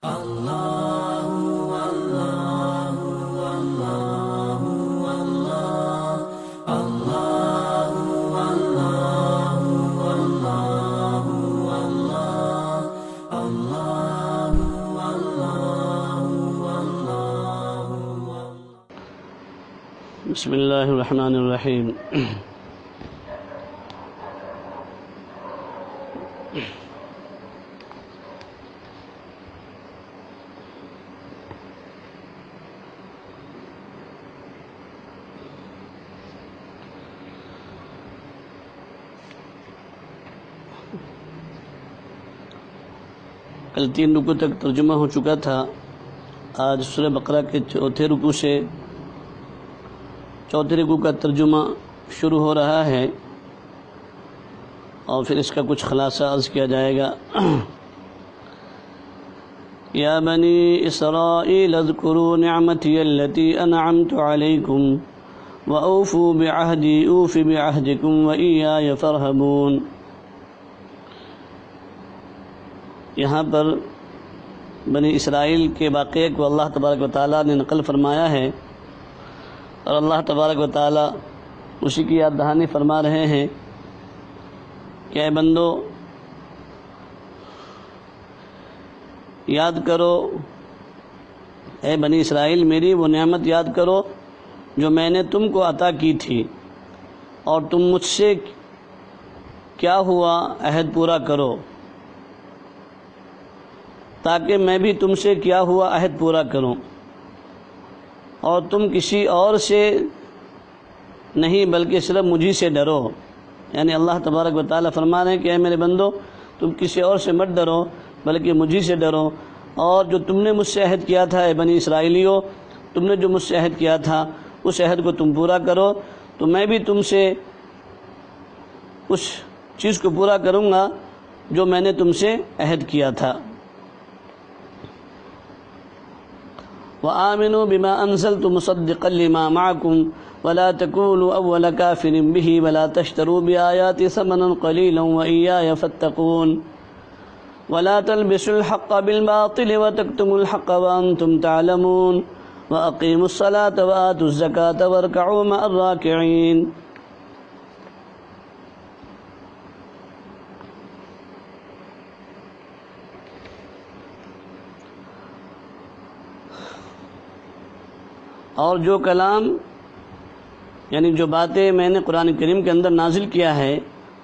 بسم اللہ الرحمن الرحیم۔ کل 3 رکوع تک ترجمہ ہو چکا تھا۔ آج سورہ بقرہ کے چوتھے رکوع سے چوتھے رکوع کا ترجمہ شروع ہو رہا ہے اور پھر اس کا کچھ خلاصہ عرض کیا جائے گا۔ یا بنی اسرائیل اذکروا نعمتی التی انعمت علیکم واوفوا بعہدی اوف بعہدکم وایای فارہبون۔ یہاں پر بنی اسرائیل کے واقعے کو اللہ تبارک و تعالیٰ نے نقل فرمایا ہے اور اللہ تبارک و تعالیٰ اسی کی یاد دہانی فرما رہے ہیں کہ اے بندو یاد کرو، اے بنی اسرائیل میری وہ نعمت یاد کرو جو میں نے تم کو عطا کی تھی، اور تم مجھ سے کیا ہوا عہد پورا کرو، تاکہ میں بھی تم سے کیا ہوا عہد پورا کروں، اور تم کسی اور سے نہیں بلکہ صرف مجھی سے ڈرو۔ یعنی اللہ تبارک و تعالیٰ فرما رہے ہیں کہ اے میرے بندو تم کسی اور سے مت ڈرو بلکہ مجھی سے ڈرو، اور جو تم نے مجھ سے عہد کیا تھا اے بنی اسرائیلیو، تم نے جو مجھ سے عہد کیا تھا اس عہد کو تم پورا کرو، تو میں بھی تم سے اس چیز کو پورا کروں گا جو میں نے تم سے عہد کیا تھا۔ وآمنوا بما انزلت مصدقا لما معكم ولا تكونوا اول كافر به ولا تشتروا بآياتي ثمنا قليلا وإياي فاتقون ولا تلبسوا الحق بالباطل وتكتموا الحق وأنتم تعلمون وأقيموا الصلاة وآتوا الزكاة واركعوا مع الراكعين۔ اور جو کلام یعنی جو باتیں میں نے قرآن کریم کے اندر نازل کیا ہے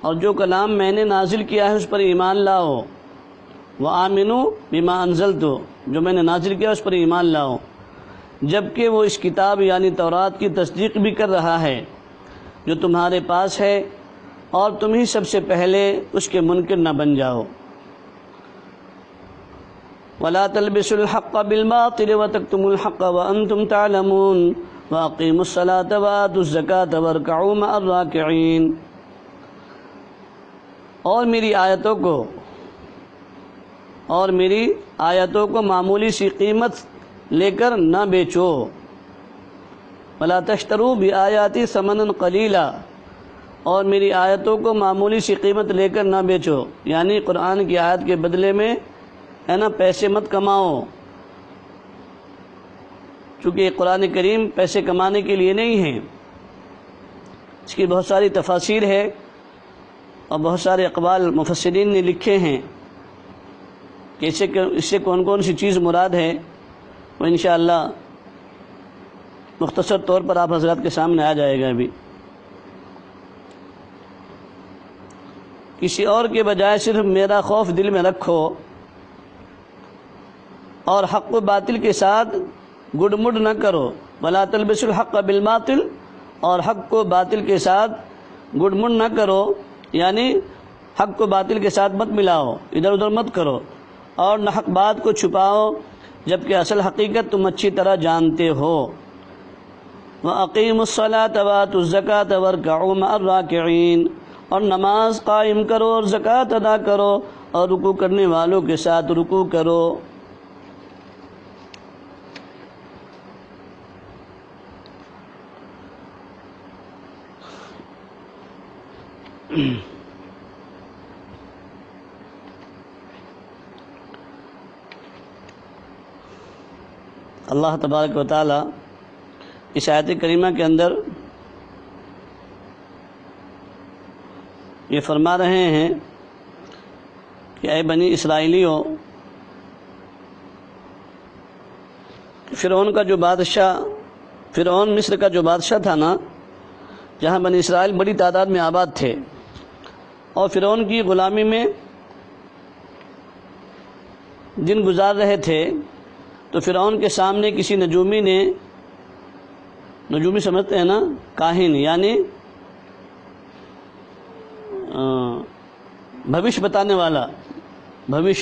اور جو کلام میں نے نازل کیا ہے اس پر ایمان لاؤ۔ وآمنوا بما انزلت، جو میں نے نازل کیا اس پر ایمان لاؤ، جبکہ وہ اس کتاب یعنی تورات کی تصدیق بھی کر رہا ہے جو تمہارے پاس ہے، اور تم ہی سب سے پہلے اس کے منکر نہ بن جاؤ۔ ولا تلبسوا الحق بالباطل وتكتموا الحق وانتم تعلمون واقيموا الصلاة وآتوا الزكاة واركعوا مع الراكعين۔ اور میری آیتوں کو معمولی سی قیمت لے کر نہ بیچو۔ ولا تشتروا بآیاتی ثمنا قلیلا، اور میری آیتوں کو معمولی سی قیمت لے کر نہ بیچو، یعنی قرآن کی آیت کے بدلے میں ہے نا پیسے مت کماؤ، چونکہ قرآن کریم پیسے کمانے کے لیے نہیں ہے، اس کی بہت ساری تفاسیر ہے اور بہت سارے اقوال مفسرین نے لکھے ہیں کہ اس سے کون کون سی چیز مراد ہے، وہ انشاءاللہ مختصر طور پر آپ حضرات کے سامنے آ جائے گا۔ ابھی کسی اور کے بجائے صرف میرا خوف دل میں رکھو، اور حق و باطل کے ساتھ گڈ مڈ نہ کرو۔ ولا تلبسوا الحق بالباطل، اور حق کو باطل کے ساتھ گڈ مڈ نہ کرو، یعنی حق کو باطل کے ساتھ مت ملاؤ، ادھر ادھر مت کرو، اور نہ حق بات کو چھپاؤ جبکہ اصل حقیقت تم اچھی طرح جانتے ہو۔ وَأَقِيمُوا الصَّلَاةَ وَآتُوا الزَّكَاةَ وَارْكَعُوا مَعَ الرَّاكِعِينَ، اور نماز قائم کرو اور زکوٰۃ ادا کرو اور رکوع کرنے والوں کے ساتھ رکوع کرو۔ اللہ تبارک و تعالی اس آیت کریمہ کے اندر یہ فرما رہے ہیں کہ اے بنی اسرائیلیوں، فرعون کا جو بادشاہ، فرعون مصر کا جو بادشاہ تھا نا، جہاں بنی اسرائیل بڑی تعداد میں آباد تھے، اور فرعون کی غلامی میں دن گزار رہے تھے، تو فرعون کے سامنے کسی نجومی نے، نجومی سمجھتے ہیں نا، کاہن یعنی بھوش بتانے والا، بھوش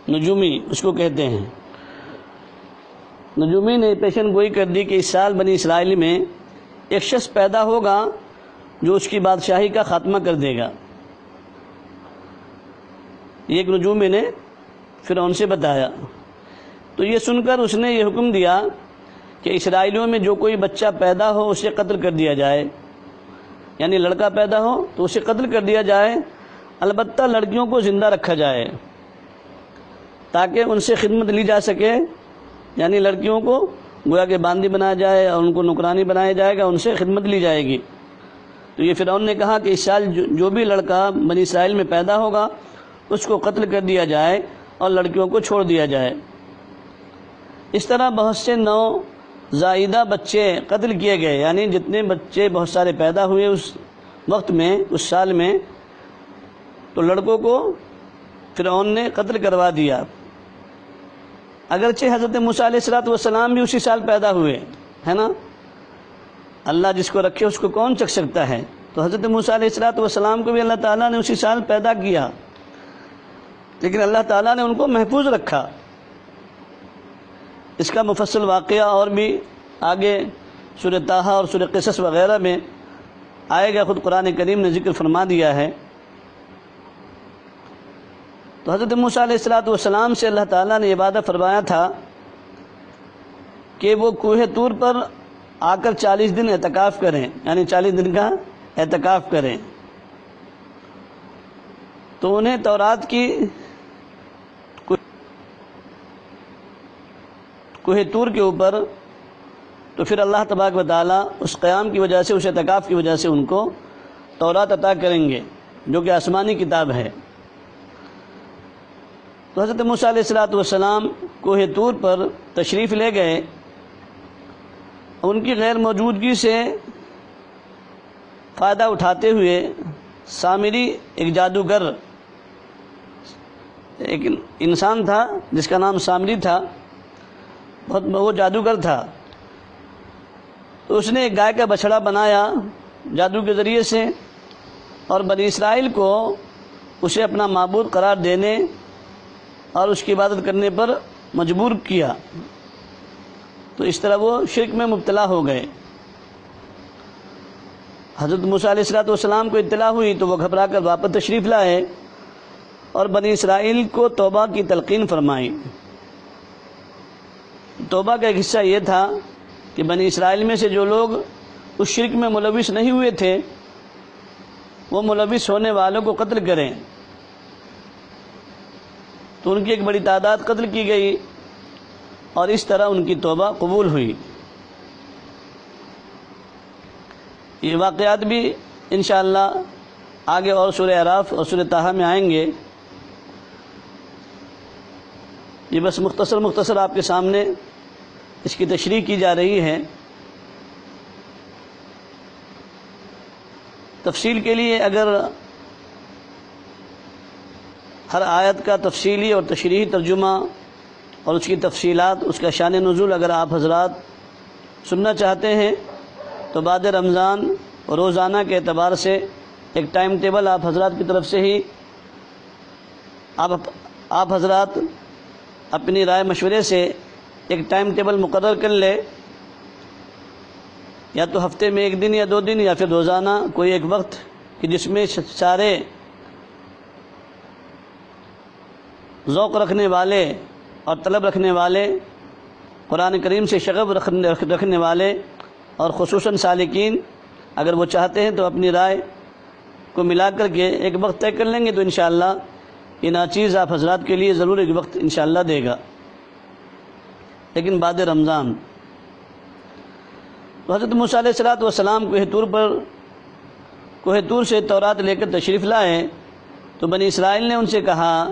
نجومی اس کو کہتے ہیں۔ نجومی نے پیشن گوئی کر دی کہ اس سال بنی اسرائیل میں ایک شخص پیدا ہوگا جو اس کی بادشاہی کا خاتمہ کر دے گا۔ یہ ایک نجومی نے فرعون سے بتایا، تو یہ سن کر اس نے یہ حکم دیا کہ اسرائیلیوں میں جو کوئی بچہ پیدا ہو اسے قتل کر دیا جائے، یعنی لڑکا پیدا ہو تو اسے قتل کر دیا جائے، البتہ لڑکیوں کو زندہ رکھا جائے تاکہ ان سے خدمت لی جا سکے، یعنی لڑکیوں کو گویا کہ باندی بنایا جائے اور ان کو نوکرانی بنایا جائے گا، ان سے خدمت لی جائے گی۔ تو یہ فرعون نے کہا کہ اس سال جو بھی لڑکا بنی اسرائیل میں پیدا ہوگا اس کو قتل کر دیا جائے اور لڑکیوں کو چھوڑ دیا جائے۔ اس طرح بہت سے نوزائیدہ بچے قتل کیے گئے، یعنی جتنے بچے بہت سارے پیدا ہوئے اس وقت میں، اس سال میں، تو لڑکوں کو فرعون نے قتل کروا دیا۔ اگرچہ حضرت موسیٰ علیہ السلام بھی اسی سال پیدا ہوئے، ہے نا، اللہ جس کو رکھے اس کو کون چکھ سکتا ہے، تو حضرت موسیٰ علیہ السلام کو بھی اللہ تعالیٰ نے اسی سال پیدا کیا، لیکن اللہ تعالیٰ نے ان کو محفوظ رکھا۔ اس کا مفصل واقعہ اور بھی آگے سورہ طٰہٰ اور سورہ قصص وغیرہ میں آئے گا، خود قرآن کریم نے ذکر فرما دیا ہے۔ تو حضرت موسیٰ علیہ السلام سے اللہ تعالیٰ نے یہ وعدہ فرمایا تھا کہ وہ کوہ طور پر آ کر 40 دن اعتکاف کریں، یعنی 40 دن کا اعتکاف کریں۔ تو انہیں تورات کی کوہ طور کے اوپر، تو پھر اللہ تبارک و تعالیٰ اس قیام کی وجہ سے، اس اعتکاف کی وجہ سے ان کو تورات عطا کریں گے، جو کہ آسمانی کتاب ہے۔ تو حضرت موسیٰ علیہ السلام کوہ طور پر تشریف لے گئے، ان کی غیر موجودگی سے فائدہ اٹھاتے ہوئے سامری ایک جادوگر، ایک انسان تھا جس کا نام سامری تھا، وہ جادوگر تھا، تو اس نے ایک گائے کا بچھڑا بنایا جادو کے ذریعے سے، اور بنی اسرائیل کو اسے اپنا معبود قرار دینے اور اس کی عبادت کرنے پر مجبور کیا۔ تو اس طرح وہ شرک میں مبتلا ہو گئے۔ حضرت موسیٰ علیہ السلام کو اطلاع ہوئی تو وہ گھبرا کر واپس تشریف لائے اور بنی اسرائیل کو توبہ کی تلقین فرمائی۔ توبہ کا ایک حصہ یہ تھا کہ بنی اسرائیل میں سے جو لوگ اس شرک میں ملوث نہیں ہوئے تھے، وہ ملوث ہونے والوں کو قتل کریں۔ تو ان کی ایک بڑی تعداد قتل کی گئی، اور اس طرح ان کی توبہ قبول ہوئی۔ یہ واقعات بھی انشاءاللہ آگے اور سورہ اعراف اور سورہ طٰہٰ میں آئیں گے۔ یہ بس مختصر آپ کے سامنے اس کی تشریح کی جا رہی ہے۔ تفصیل کے لیے اگر ہر آیت کا تفصیلی اور تشریحی ترجمہ اور اس کی تفصیلات، اس کا شان نزول اگر آپ حضرات سننا چاہتے ہیں تو بعد رمضان روزانہ کے اعتبار سے ایک ٹائم ٹیبل آپ حضرات کی طرف سے ہی آپ حضرات اپنی رائے مشورے سے ایک ٹائم ٹیبل مقرر کر لے، یا تو ہفتے میں 1 دن یا 2 دن، یا پھر روزانہ کوئی ایک وقت کہ جس میں سارے ذوق رکھنے والے اور طلب رکھنے والے، قرآن کریم سے شغف رکھنے والے، اور خصوصاً سالکین اگر وہ چاہتے ہیں تو اپنی رائے کو ملا کر کے ایک وقت طے کر لیں گے، تو انشاءاللہ یہ ناچیز آپ حضرات کے لیے ضرور ایک وقت انشاءاللہ دے گا۔ لیکن بعد رمضان۔ تو حضرت موسیٰ علیہ السلام کوہ طور سے تورات لے کر تشریف لائے تو بنی اسرائیل نے ان سے کہا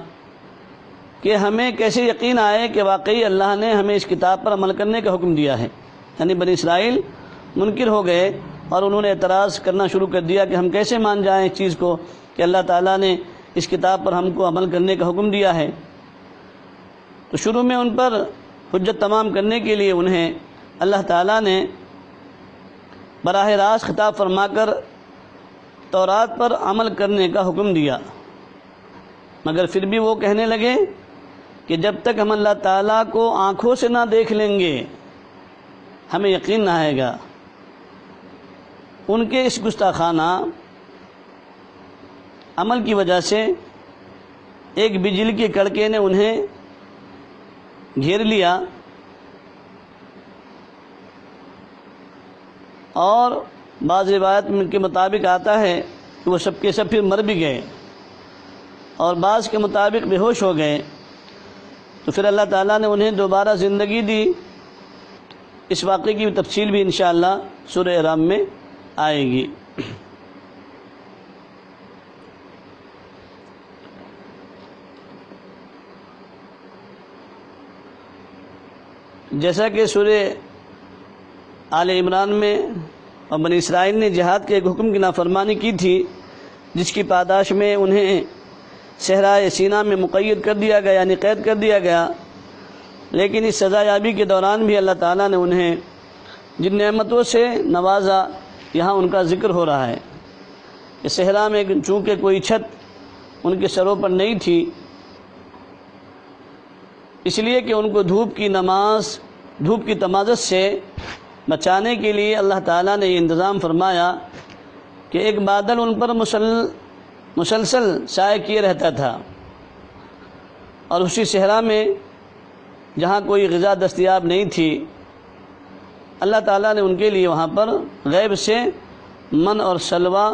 کہ ہمیں کیسے یقین آئے کہ واقعی اللہ نے ہمیں اس کتاب پر عمل کرنے کا حکم دیا ہے۔ یعنی بنی اسرائیل منکر ہو گئے اور انہوں نے اعتراض کرنا شروع کر دیا کہ ہم کیسے مان جائیں اس چیز کو کہ اللہ تعالیٰ نے اس کتاب پر ہم کو عمل کرنے کا حکم دیا ہے۔ تو شروع میں ان پر حجت تمام کرنے کے لیے انہیں اللہ تعالیٰ نے براہ راست خطاب فرما کر تورات پر عمل کرنے کا حکم دیا، مگر پھر بھی وہ کہنے لگے کہ جب تک ہم اللہ تعالیٰ کو آنکھوں سے نہ دیکھ لیں گے ہمیں یقین نہ آئے گا۔ ان کے اس گستاخانہ عمل کی وجہ سے ایک بجلی کے کڑکے نے انہیں گھیر لیا اور بعض روایت کے مطابق آتا ہے کہ وہ سب کے سب پھر مر بھی گئے اور بعض کے مطابق بے ہوش ہو گئے۔ تو پھر اللہ تعالیٰ نے انہیں دوبارہ زندگی دی۔ اس واقعے کی تفصیل بھی انشاءاللہ سورہ احرام میں آئے گی۔ جیسا کہ سورہ آل عمران میں اور بنی اسرائیل نے جہاد کے ایک حکم کی نافرمانی کی تھی، جس کی پاداش میں انہیں صحرائے سینا میں مقید کر دیا گیا، یعنی قید کر دیا گیا، لیکن اس سزا یابی کے دوران بھی اللہ تعالیٰ نے انہیں جن نعمتوں سے نوازا یہاں ان کا ذکر ہو رہا ہے کہ صحرا میں چونکہ کوئی چھت ان کے سروں پر نہیں تھی، اس لیے کہ ان کو دھوپ کی تمازت سے بچانے کے لیے اللہ تعالیٰ نے یہ انتظام فرمایا کہ ایک بادل ان پر مسلسل سایہ کیے رہتا تھا، اور اسی صحرا میں جہاں کوئی غذا دستیاب نہیں تھی اللہ تعالیٰ نے ان کے لیے وہاں پر غیب سے من اور سلوہ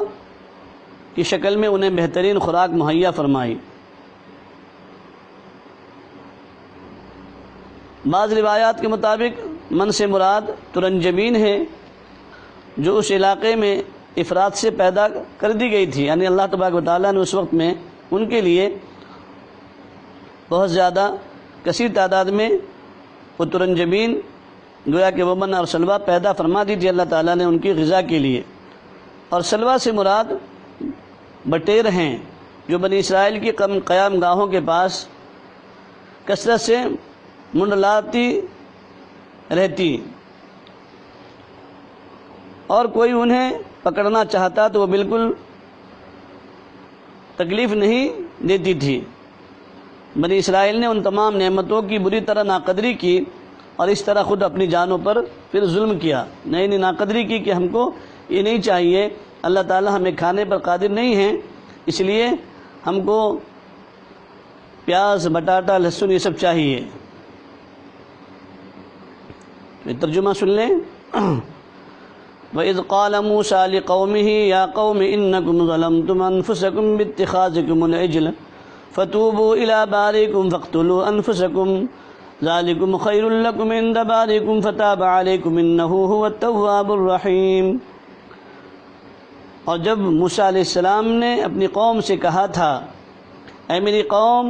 کی شکل میں انہیں بہترین خوراک مہیا فرمائی۔ بعض روایات کے مطابق من سے مراد ترنجبین ہے، جو اس علاقے میں افراد سے پیدا کر دی گئی تھی، یعنی اللہ تبارک و تعالیٰ نے اس وقت میں ان کے لیے بہت زیادہ کثیر تعداد میں وہ ترنجبین گویا کہ وہ من اور سلوہ پیدا فرما دی تھی اللہ تعالیٰ نے ان کی غذا کے لیے۔ اور سلوہ سے مراد بٹیر ہیں جو بنی اسرائیل کی قیام گاہوں کے پاس کثرت سے منڈلاتی رہتی، اور کوئی انہیں پکڑنا چاہتا تو وہ بالکل تکلیف نہیں دیتی تھی۔ بنی اسرائیل نے ان تمام نعمتوں کی بری طرح ناقدری کی اور اس طرح خود اپنی جانوں پر پھر ظلم کیا، نئی ناقدری کی کہ ہم کو یہ نہیں چاہیے، اللہ تعالیٰ ہمیں کھانے پر قادر نہیں ہیں، اس لیے ہم کو پیاز، بٹاٹا، لہسن یہ سب چاہیے۔ ترجمہ سن لیں۔ وَإِذْ قَالَ مُوسَىٰ لِقَوْمِهِ يَا قَوْمِ إِنَّكُمْ ظَلَمْتُمْ أَنفُسَكُمْ بِاتِّخَاذِكُمُ الْعِجْلَ فَتُوبُوا إِلَىٰ بَارِئِكُمْ فَاقْتُلُوا أَنفُسَكُمْ ذَٰلِكُمْ خَيْرٌ لَكُمْ عِندَ بَارِئِكُمْ فَتَابَ عَلَيْكُمْ إِنَّهُ هُوَ التَّوَّابُ الرَّحِيمُ۔ اور جب موسیٰ علیہ السلام نے اپنی قوم سے کہا تھا، اے میری قوم،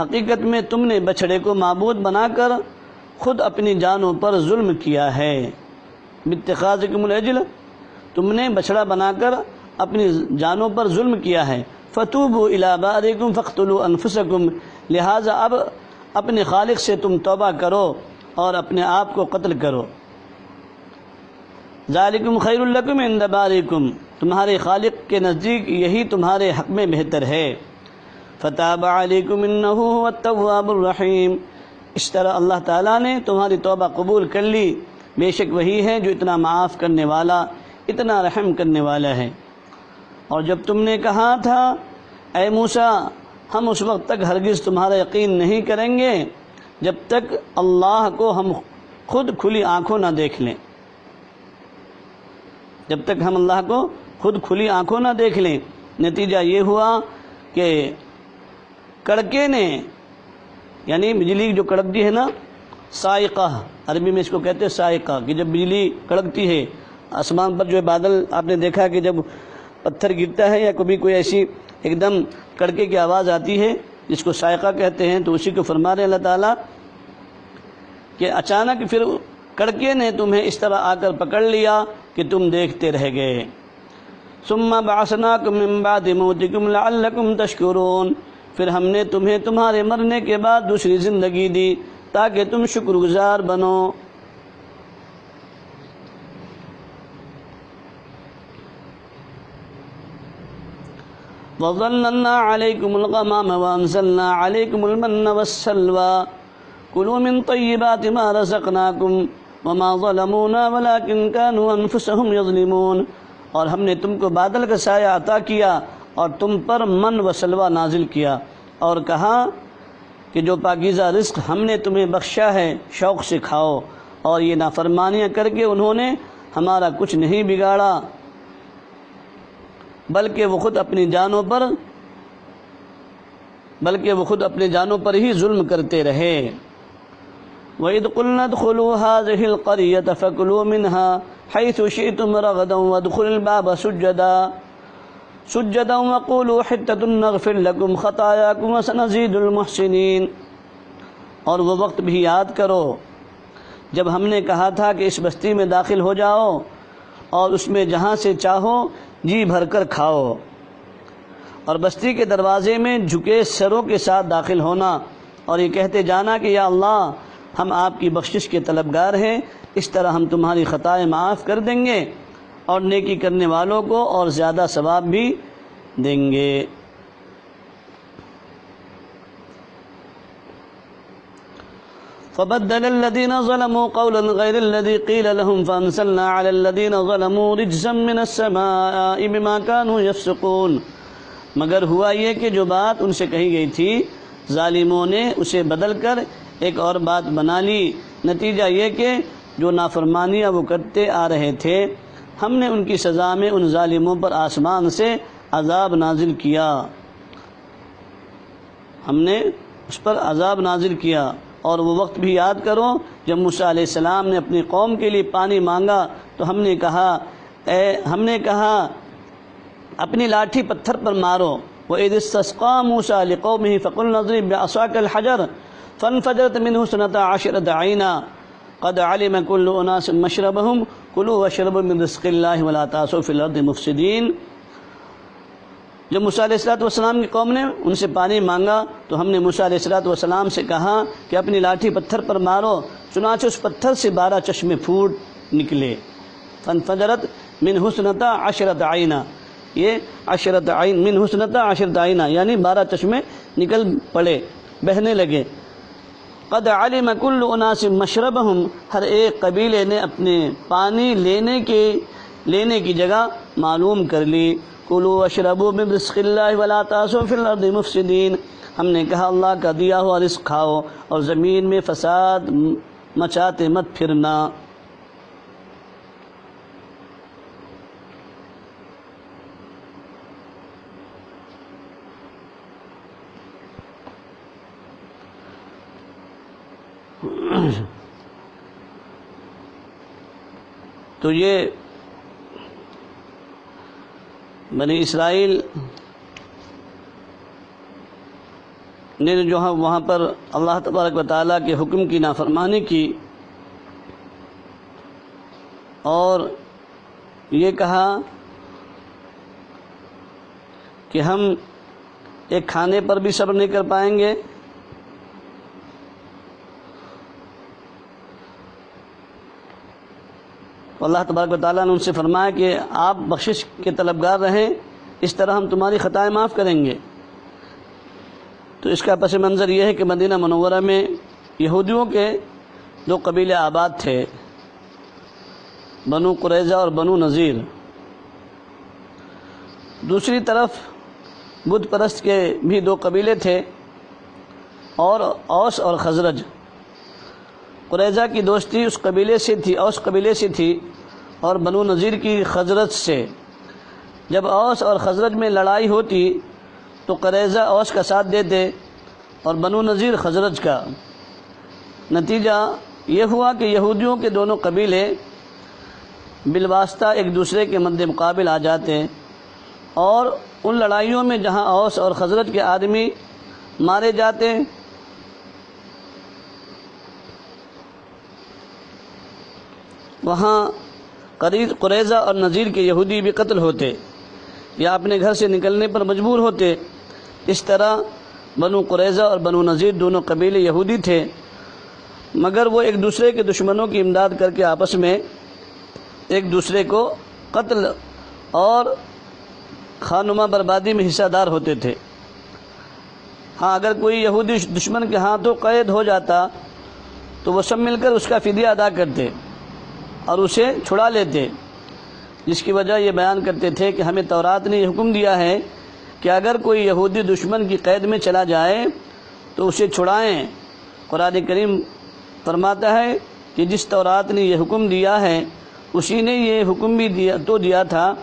حقیقت میں تم نے بچھڑے کو معبود بنا کر خود اپنی جانوں پر ظلم کیا ہے۔ باتخاذکم العجل، تم نے بچھڑا بنا کر اپنی جانوں پر ظلم کیا ہے۔ فتوبوا الی بارئکم فاقتلوا انفسکم، لہٰذا اب اپنے خالق سے تم توبہ کرو اور اپنے آپ کو قتل کرو۔ ذالکم خیر لکم عند بارئکم، تمہارے خالق کے نزدیک یہی تمہارے حق میں بہتر ہے۔ فتاب علیکم انہ هو التواب الرحیم، اس طرح اللہ تعالیٰ نے تمہاری توبہ قبول کر لی، بے شک وہی ہے جو اتنا معاف کرنے والا، اتنا رحم کرنے والا ہے۔ اور جب تم نے کہا تھا، اے موسیٰ، ہم اس وقت تک ہرگز تمہارا یقین نہیں کریں گے جب تک اللہ کو ہم خود کھلی آنکھوں نہ دیکھ لیں، جب تک ہم اللہ کو خود کھلی آنکھوں نہ دیکھ لیں۔ نتیجہ یہ ہوا کہ کڑکے نے، یعنی بجلی جو کڑکتی ہے نا، صاعقہ، عربی میں اس کو کہتے ہیں صاعقہ، کہ جب بجلی کڑکتی ہے آسمان پر، جو ہے بادل آپ نے دیکھا کہ جب پتھر گرتا ہے یا کبھی کوئی ایسی ایک دم کڑکے کی آواز آتی ہے جس کو صاعقہ کہتے ہیں، تو اسی کو فرما رہے اللہ تعالیٰ کہ اچانک پھر کڑکے نے تمہیں اس طرح آ کر پکڑ لیا کہ تم دیکھتے رہ گئے۔ ثم بعثناکم من بعد موتکم لعلکم تشکرون، پھر ہم نے تمہیں تمہارے مرنے کے بعد دوسری زندگی دی تاکہ تم شکر گزار بنو۔ وَظَلَّلْنَا عَلَيْكُمُ الْغَمَامَ وَأَنزَلْنَا عَلَيْكُمُ الْمَنَّ وَالسَّلْوَىٰ كُلُوا مِن طَيِّبَاتِ مَا رَزَقْنَاكُمْ وَمَا ظَلَمُونَا وَلَٰكِن كَانُوا أَنفُسَهُمْ يَظْلِمُونَ، اور ہم نے تم کو بادل کا سایہ عطا کیا اور تم پر من و سلوہ نازل کیا، اور کہا کہ جو پاکیزہ رزق ہم نے تمہیں بخشا ہے شوق سے کھاؤ، اور یہ نافرمانیاں کر کے انہوں نے ہمارا کچھ نہیں بگاڑا بلکہ وہ خود اپنی جانوں پر ہی ظلم کرتے رہے۔ وَإِذْ قُلْنَا ادْخُلُوا هَٰذِهِ الْقَرْيَةَ فَكُلُوا مِنْهَا حَيْثُ شِئْتُمْ رَغَدًا وَادْخُلُوا الْبَابَ سُجَّدًا وَقُولُوا حِطَّةٌ نَغْفِرْ لَكُمْ خَطَايَاكُمْ وَسَنَزِيدُ الْمُحْسِنِينَ، اور وہ وقت بھی یاد کرو جب ہم نے کہا تھا کہ اس بستی میں داخل ہو جاؤ اور اس میں جہاں سے چاہو جی بھر کر کھاؤ، اور بستی کے دروازے میں جھکے سروں کے ساتھ داخل ہونا، اور یہ کہتے جانا کہ یا اللہ ہم آپ کی بخشش کے طلبگار ہیں، اس طرح ہم تمہاری خطائیں معاف کر دیں گے اور نیکی کرنے والوں کو اور زیادہ ثواب بھی دیں گے۔ فبدل الذين ظلموا قولا غير الذي قيل لهم فأنزلنا على الذين ظلموا رجزا من السماء بما كانوا يفسقون، مگر ہوا یہ کہ جو بات ان سے کہی گئی تھی ظالموں نے اسے بدل کر ایک اور بات بنا لی، نتیجہ یہ کہ جو نافرمانیاں وہ کرتے آ رہے تھے ہم نے ان کی سزا میں ان ظالموں پر آسمان سے عذاب نازل کیا، ہم نے اس پر عذاب نازل کیا۔ اور وہ وقت بھی یاد کرو جب موسیٰ علیہ السلام نے اپنی قوم کے لیے پانی مانگا تو ہم نے کہا اپنی لاٹھی پتھر پر مارو۔ وَإِذِ اسْتَسْقَىٰ مُوسَىٰ لِقَوْمِهِ فَقُلْنَا اضْرِب بِّعَصَاكَ الْحَجَرَ فَانْفَجَرَتْ مِنْهُ اثْنَتَا عَشْرَةَ عَيْنًا قَدْ عَلِمَ كُلُّ أُنَاسٍ مَّشْرَبَهُمْ كُلُوا وَاشْرَبُوا مِن رِّزْقِ اللَّهِ وَلَا تَعْثَوْا فِي الْأَرْضِ مُفْسِدِينَ۔ جب موسیٰ علیہ السلام کی قوم نے ان سے پانی مانگا تو ہم نے موسیٰ علیہ السلام سے کہا کہ اپنی لاٹھی پتھر پر مارو، چنانچہ اس پتھر سے 12 چشمے پھوٹ نکلے۔ فَانْفَجَرَتْ مِنْهُ اثْنَتَا عَشْرَةَ عَيْنًا، یہ مِنْهُ اثْنَتَا عَشْرَةَ عَيْنًا یعنی 12 چشمے نکل پڑے، بہنے لگے۔ قَدْ عَلِمَ كُلُّ أُنَاسٍ مَّشْرَبَهُمْ، ہر ایک قبیلے نے اپنے پانی لینے کی جگہ معلوم کر لی۔ کُلُوا وَاشْرَبُوا مِن رِّزْقِ اللَّهِ وَلَا تَعْثَوْا فِي الْأَرْضِ مُفْسِدِينَ، ہم نے کہا اللہ کا دیا ہوا رزق کھاؤ اور زمین میں فساد مچاتے مت پھرنا۔ تو یہ بنی اسرائیل نے جو وہاں پر اللہ تبارک و تعالیٰ کے حکم کی نافرمانی کی اور یہ کہا کہ ہم ایک کھانے پر بھی صبر نہیں کر پائیں گے، اللہ تبارک و تعالیٰ نے ان سے فرمایا کہ آپ بخشش کے طلبگار رہیں، اس طرح ہم تمہاری خطائیں معاف کریں گے۔ تو اس کا پس منظر یہ ہے کہ مدینہ منورہ میں یہودیوں کے 2 قبیلے آباد تھے، بنو قریظہ اور بنو نذیر۔ دوسری طرف بت پرست کے بھی 2 قبیلے تھے، اور اوس اور خزرج۔ قریظہ کی دوستی اس قبیلے سے تھی، اوس قبیلے سے تھی، اور بنو نذیر کی خزرج سے۔ جب اوس اور خزرج میں لڑائی ہوتی تو قریظہ اوس کا ساتھ دیتے اور بنو نذیر خزرج کا، نتیجہ یہ ہوا کہ یہودیوں کے دونوں قبیلے بالواسطہ ایک دوسرے کے مد مقابل آ جاتے، اور ان لڑائیوں میں جہاں اوس اور خزرج کے آدمی مارے جاتے، وہاں قریظہ اور نذیر کے یہودی بھی قتل ہوتے یا اپنے گھر سے نکلنے پر مجبور ہوتے۔ اس طرح بنو قریظہ اور بنو نذیر دونوں قبیلے یہودی تھے، مگر وہ ایک دوسرے کے دشمنوں کی امداد کر کے آپس میں ایک دوسرے کو قتل اور خانمہ بربادی میں حصہ دار ہوتے تھے۔ ہاں، اگر کوئی یہودی دشمن کے ہاتھوں قید ہو جاتا تو وہ سب مل کر اس کا فدیہ ادا کرتے اور اسے چھڑا لیتے، جس کی وجہ یہ بیان کرتے تھے کہ ہمیں تورات نے یہ حکم دیا ہے کہ اگر کوئی یہودی دشمن کی قید میں چلا جائے تو اسے چھڑائیں۔ قرآن کریم فرماتا ہے کہ جس تورات نے یہ حکم دیا ہے اسی نے یہ حکم بھی دیا تھا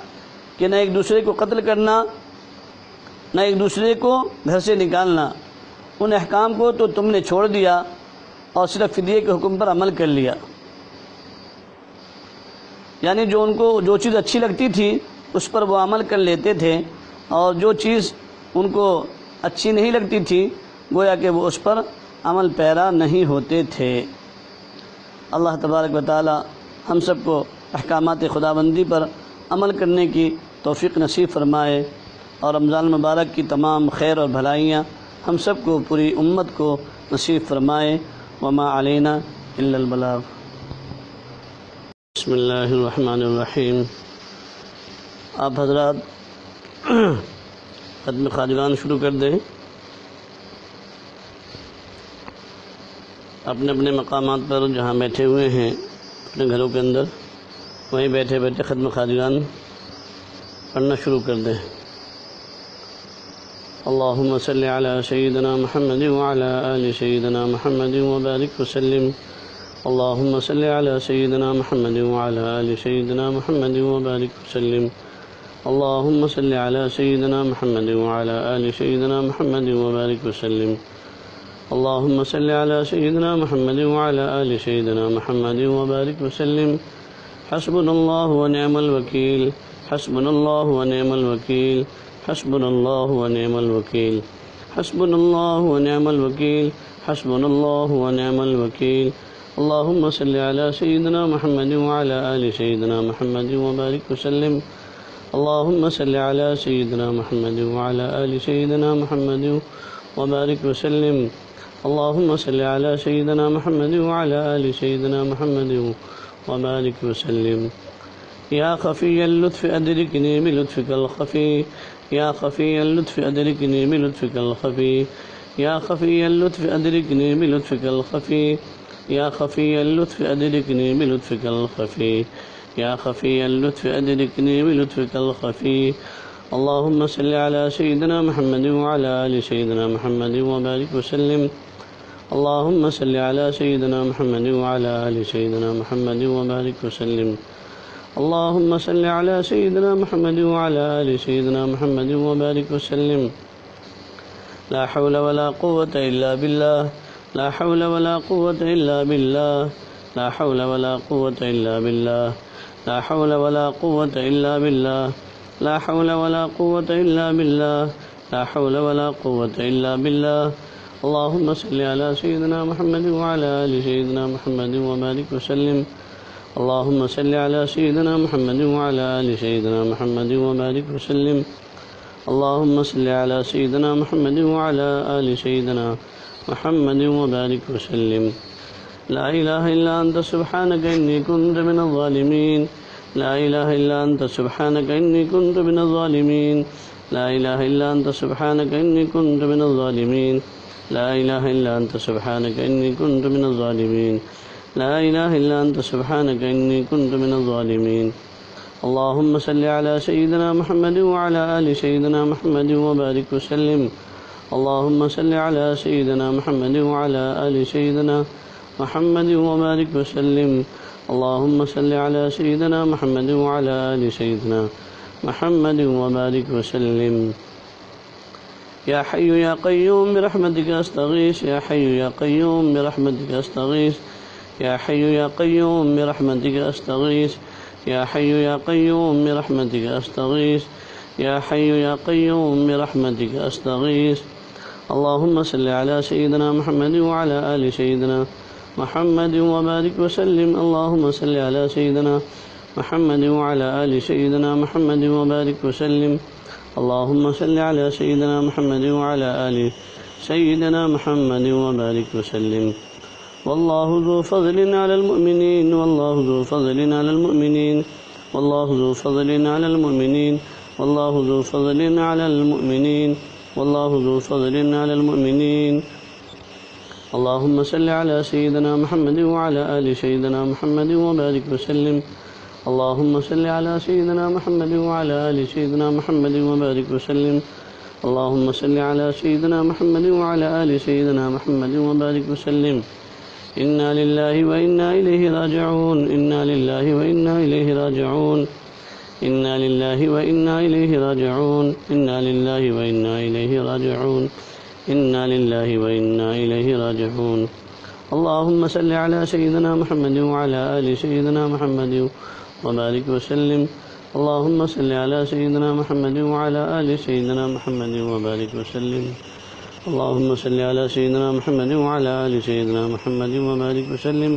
کہ نہ ایک دوسرے کو قتل کرنا، نہ ایک دوسرے کو گھر سے نکالنا۔ ان احکام کو تو تم نے چھوڑ دیا اور صرف فدیے کے حکم پر عمل کر لیا۔ یعنی جو ان کو جو چیز اچھی لگتی تھی اس پر وہ عمل کر لیتے تھے، اور جو چیز ان کو اچھی نہیں لگتی تھی گویا کہ وہ اس پر عمل پیرا نہیں ہوتے تھے۔ اللہ تبارک و تعالی ہم سب کو احکامات خداوندی پر عمل کرنے کی توفیق نصیب فرمائے، اور رمضان مبارک کی تمام خیر اور بھلائیاں ہم سب کو، پوری امت کو نصیب فرمائے۔ وما علینا الا البلاغ۔ بسم اللہ الرحمن الرحیم۔ آپ حضرات ختم خواجگان شروع کر دیں، اپنے اپنے مقامات پر جہاں بیٹھے ہوئے ہیں اپنے گھروں کے اندر، وہیں بیٹھے بیٹھے ختم خواجگان پڑھنا شروع کر دیں۔ اللہم صلی علی سیدنا محمد وعلی آل سیدنا محمد وبارک وسلم۔ اللہم صلی علی سیدنا محمد وعلی آل سیدنا محمد وبارک وسلم۔ اللہم صلی علی سیدنا محمد وعلی آل سیدنا محمد وبارک وسلم۔ اللہم صلی علی سیدنا محمد وعلی آل سیدنا محمد وبارک وسلم۔ حسبنا اللہ ونعم الوکیل، حسبنا اللہ ونعم الوکیل، حسبنا اللہ ونعم الوکیل، حسبنا اللہ ونعم الوکیل، حسبنا اللہ ونعم الوکیل۔ اللہم صلی علی سیدنا محمد وعلی آل سیدنا محمد وبارک وسلم۔ اللہم صلی علی سیدنا محمد وعلی آل سیدنا محمد وبارک وسلم۔ اللہم صلی علی سیدنا محمد وعلی آل سیدنا محمد وبارک وسلم۔ یا خفی اللطف ادرکنی بلطفک الخفی، یا خفی اللطف ادرکنی بلطفک الخفی، یا خفی اللطف ادرکنی بلطفک الخفی، یا خفی اللطف ادرکنی بلطفک الخفی، یا خفی اللطف ادرکنی بلطفک الخفی۔ اللہم صلی علی سیدنا محمد وعلی آل سیدنا محمد وبارک وسلم۔ اللہم صلی علی سیدنا محمد وعلی آل سیدنا محمد وبارک وسلم۔ اللہم صلی علی سیدنا محمد وعلی آل سیدنا محمد وبارک وسلم۔ لا حول ولا قوة الا باللہ، لا حول ولا قوة الا باللہ، لا حول ولا قوة الا باللہ، لا حول ولا قوة الا باللہ، لا حول ولا قوة الا باللہ، لا حول ولا قوة الا باللہ۔ اللہم صلی علی سیدنا محمد وعلی آل سیدنا محمد وبارک وسلم۔ اللہم صلی علی سیدنا محمد وعلی آل سیدنا محمد وبارک وسلم۔ اللہم صلی علی سیدنا محمد وعلی آل سیدنا محمد وبارک وسلم۔ لا الہ الا انت سبحانک انی کنت من الظالمین، لا الہ الا انت سبحانک انی کنت من الظالمین، لا الہ الا انت سبحانک انی کنت من الظالمین، لا الہ الا انت سبحانک انی کنت من الظالمین، لا الہ الا انت سبحانک انی کنت من الظالمین۔ اللہم صلی علی سیدنا محمد وعلی آل سیدنا محمد وبارک وسلم۔ اللہم صلی علی سیدنا محمد وعلی آل سیدنا محمد وبارک وسلم۔ اللہم صلی علی سیدنا محمد وعلی آل سیدنا محمد وبارک وسلم۔ یا حی یا قیوم برحمتک استغیث، یا حی یا قیوم برحمتک استغیث، يا حي يا قيوم برحمتك أستغيث يا حي يا قيوم برحمتك أستغيث يا حي يا قيوم برحمتك أستغيث اللهم صل على سيدنا محمد وعلى آل سيدنا محمد وبارك وسلم اللهم صل على سيدنا محمد وعلى آل سيدنا محمد وبارك وسلم اللهم صل على سيدنا محمد وعلى آل سيدنا محمد وبارك وسلم والله ذو فضل على المؤمنين والله ذو فضل على المؤمنين والله ذو فضل على المؤمنين والله ذو فضل على المؤمنين والله ذو فضل على المؤمنين اللهم صل على سيدنا محمد وعلى آل سيدنا محمد وبارك وسلم اللهم صل على سيدنا محمد وعلى آل سيدنا محمد وبارك وسلم اللهم صل على سيدنا محمد وعلى آل سيدنا محمد وبارك وسلم إنا لله وإنا إليه راجعون إنا لله وإنا إليه راجعون إنا لله وإنا إليه راجعون إنا لله وإنا إليه راجعون إنا لله وإنا إليه راجعون اللهم صل على سيدنا محمد وعلى آل سيدنا محمد وبارك وسلم اللهم صل على سيدنا محمد وعلى آل سيدنا محمد وبارك وسلم اللهم صل على سيدنا محمد وعلى آل سيدنا محمد وبارك وسلم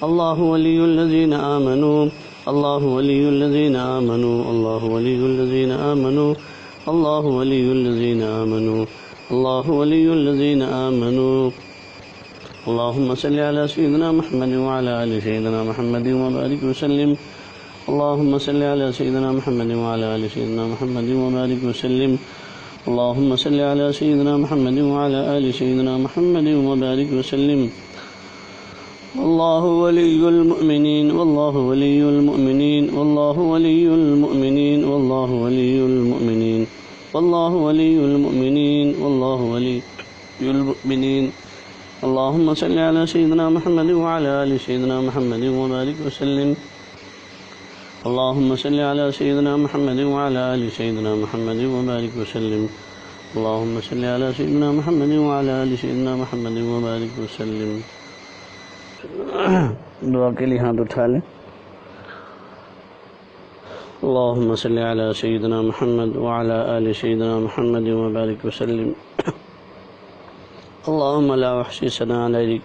الله ولي الذين آمنوا الله ولي الذين آمنوا الله ولي الذين آمنوا الله ولي الذين آمنوا الله ولي الذين آمنوا اللهم صل على سيدنا محمد وعلى آل سيدنا محمد وبارك وسلم اللهم صل على سيدنا محمد وعلى آل سيدنا محمد وبارك وسلم اللهم صل على سيدنا محمد وعلى آل سيدنا محمد وبارك وسلم والله ولي المؤمنين والله ولي المؤمنين والله ولي المؤمنين والله ولي المؤمنين والله ولي المؤمنين والله ولي المؤمنين اللهم صل على سيدنا محمد وعلى آل سيدنا محمد وبارك وسلم اللهم صل على سيدنا محمد وعلى آل سيدنا محمد وبارك وسلم اللهم صل على سيدنا محمد وعلى آل سيدنا محمد وبارك وسلم دعا کے لیے ہاتھ اٹھا لیں اللهم صل على سيدنا محمد وعلى آل سيدنا محمد وبارك وسلم اللهم لا أحصي ثناء عليك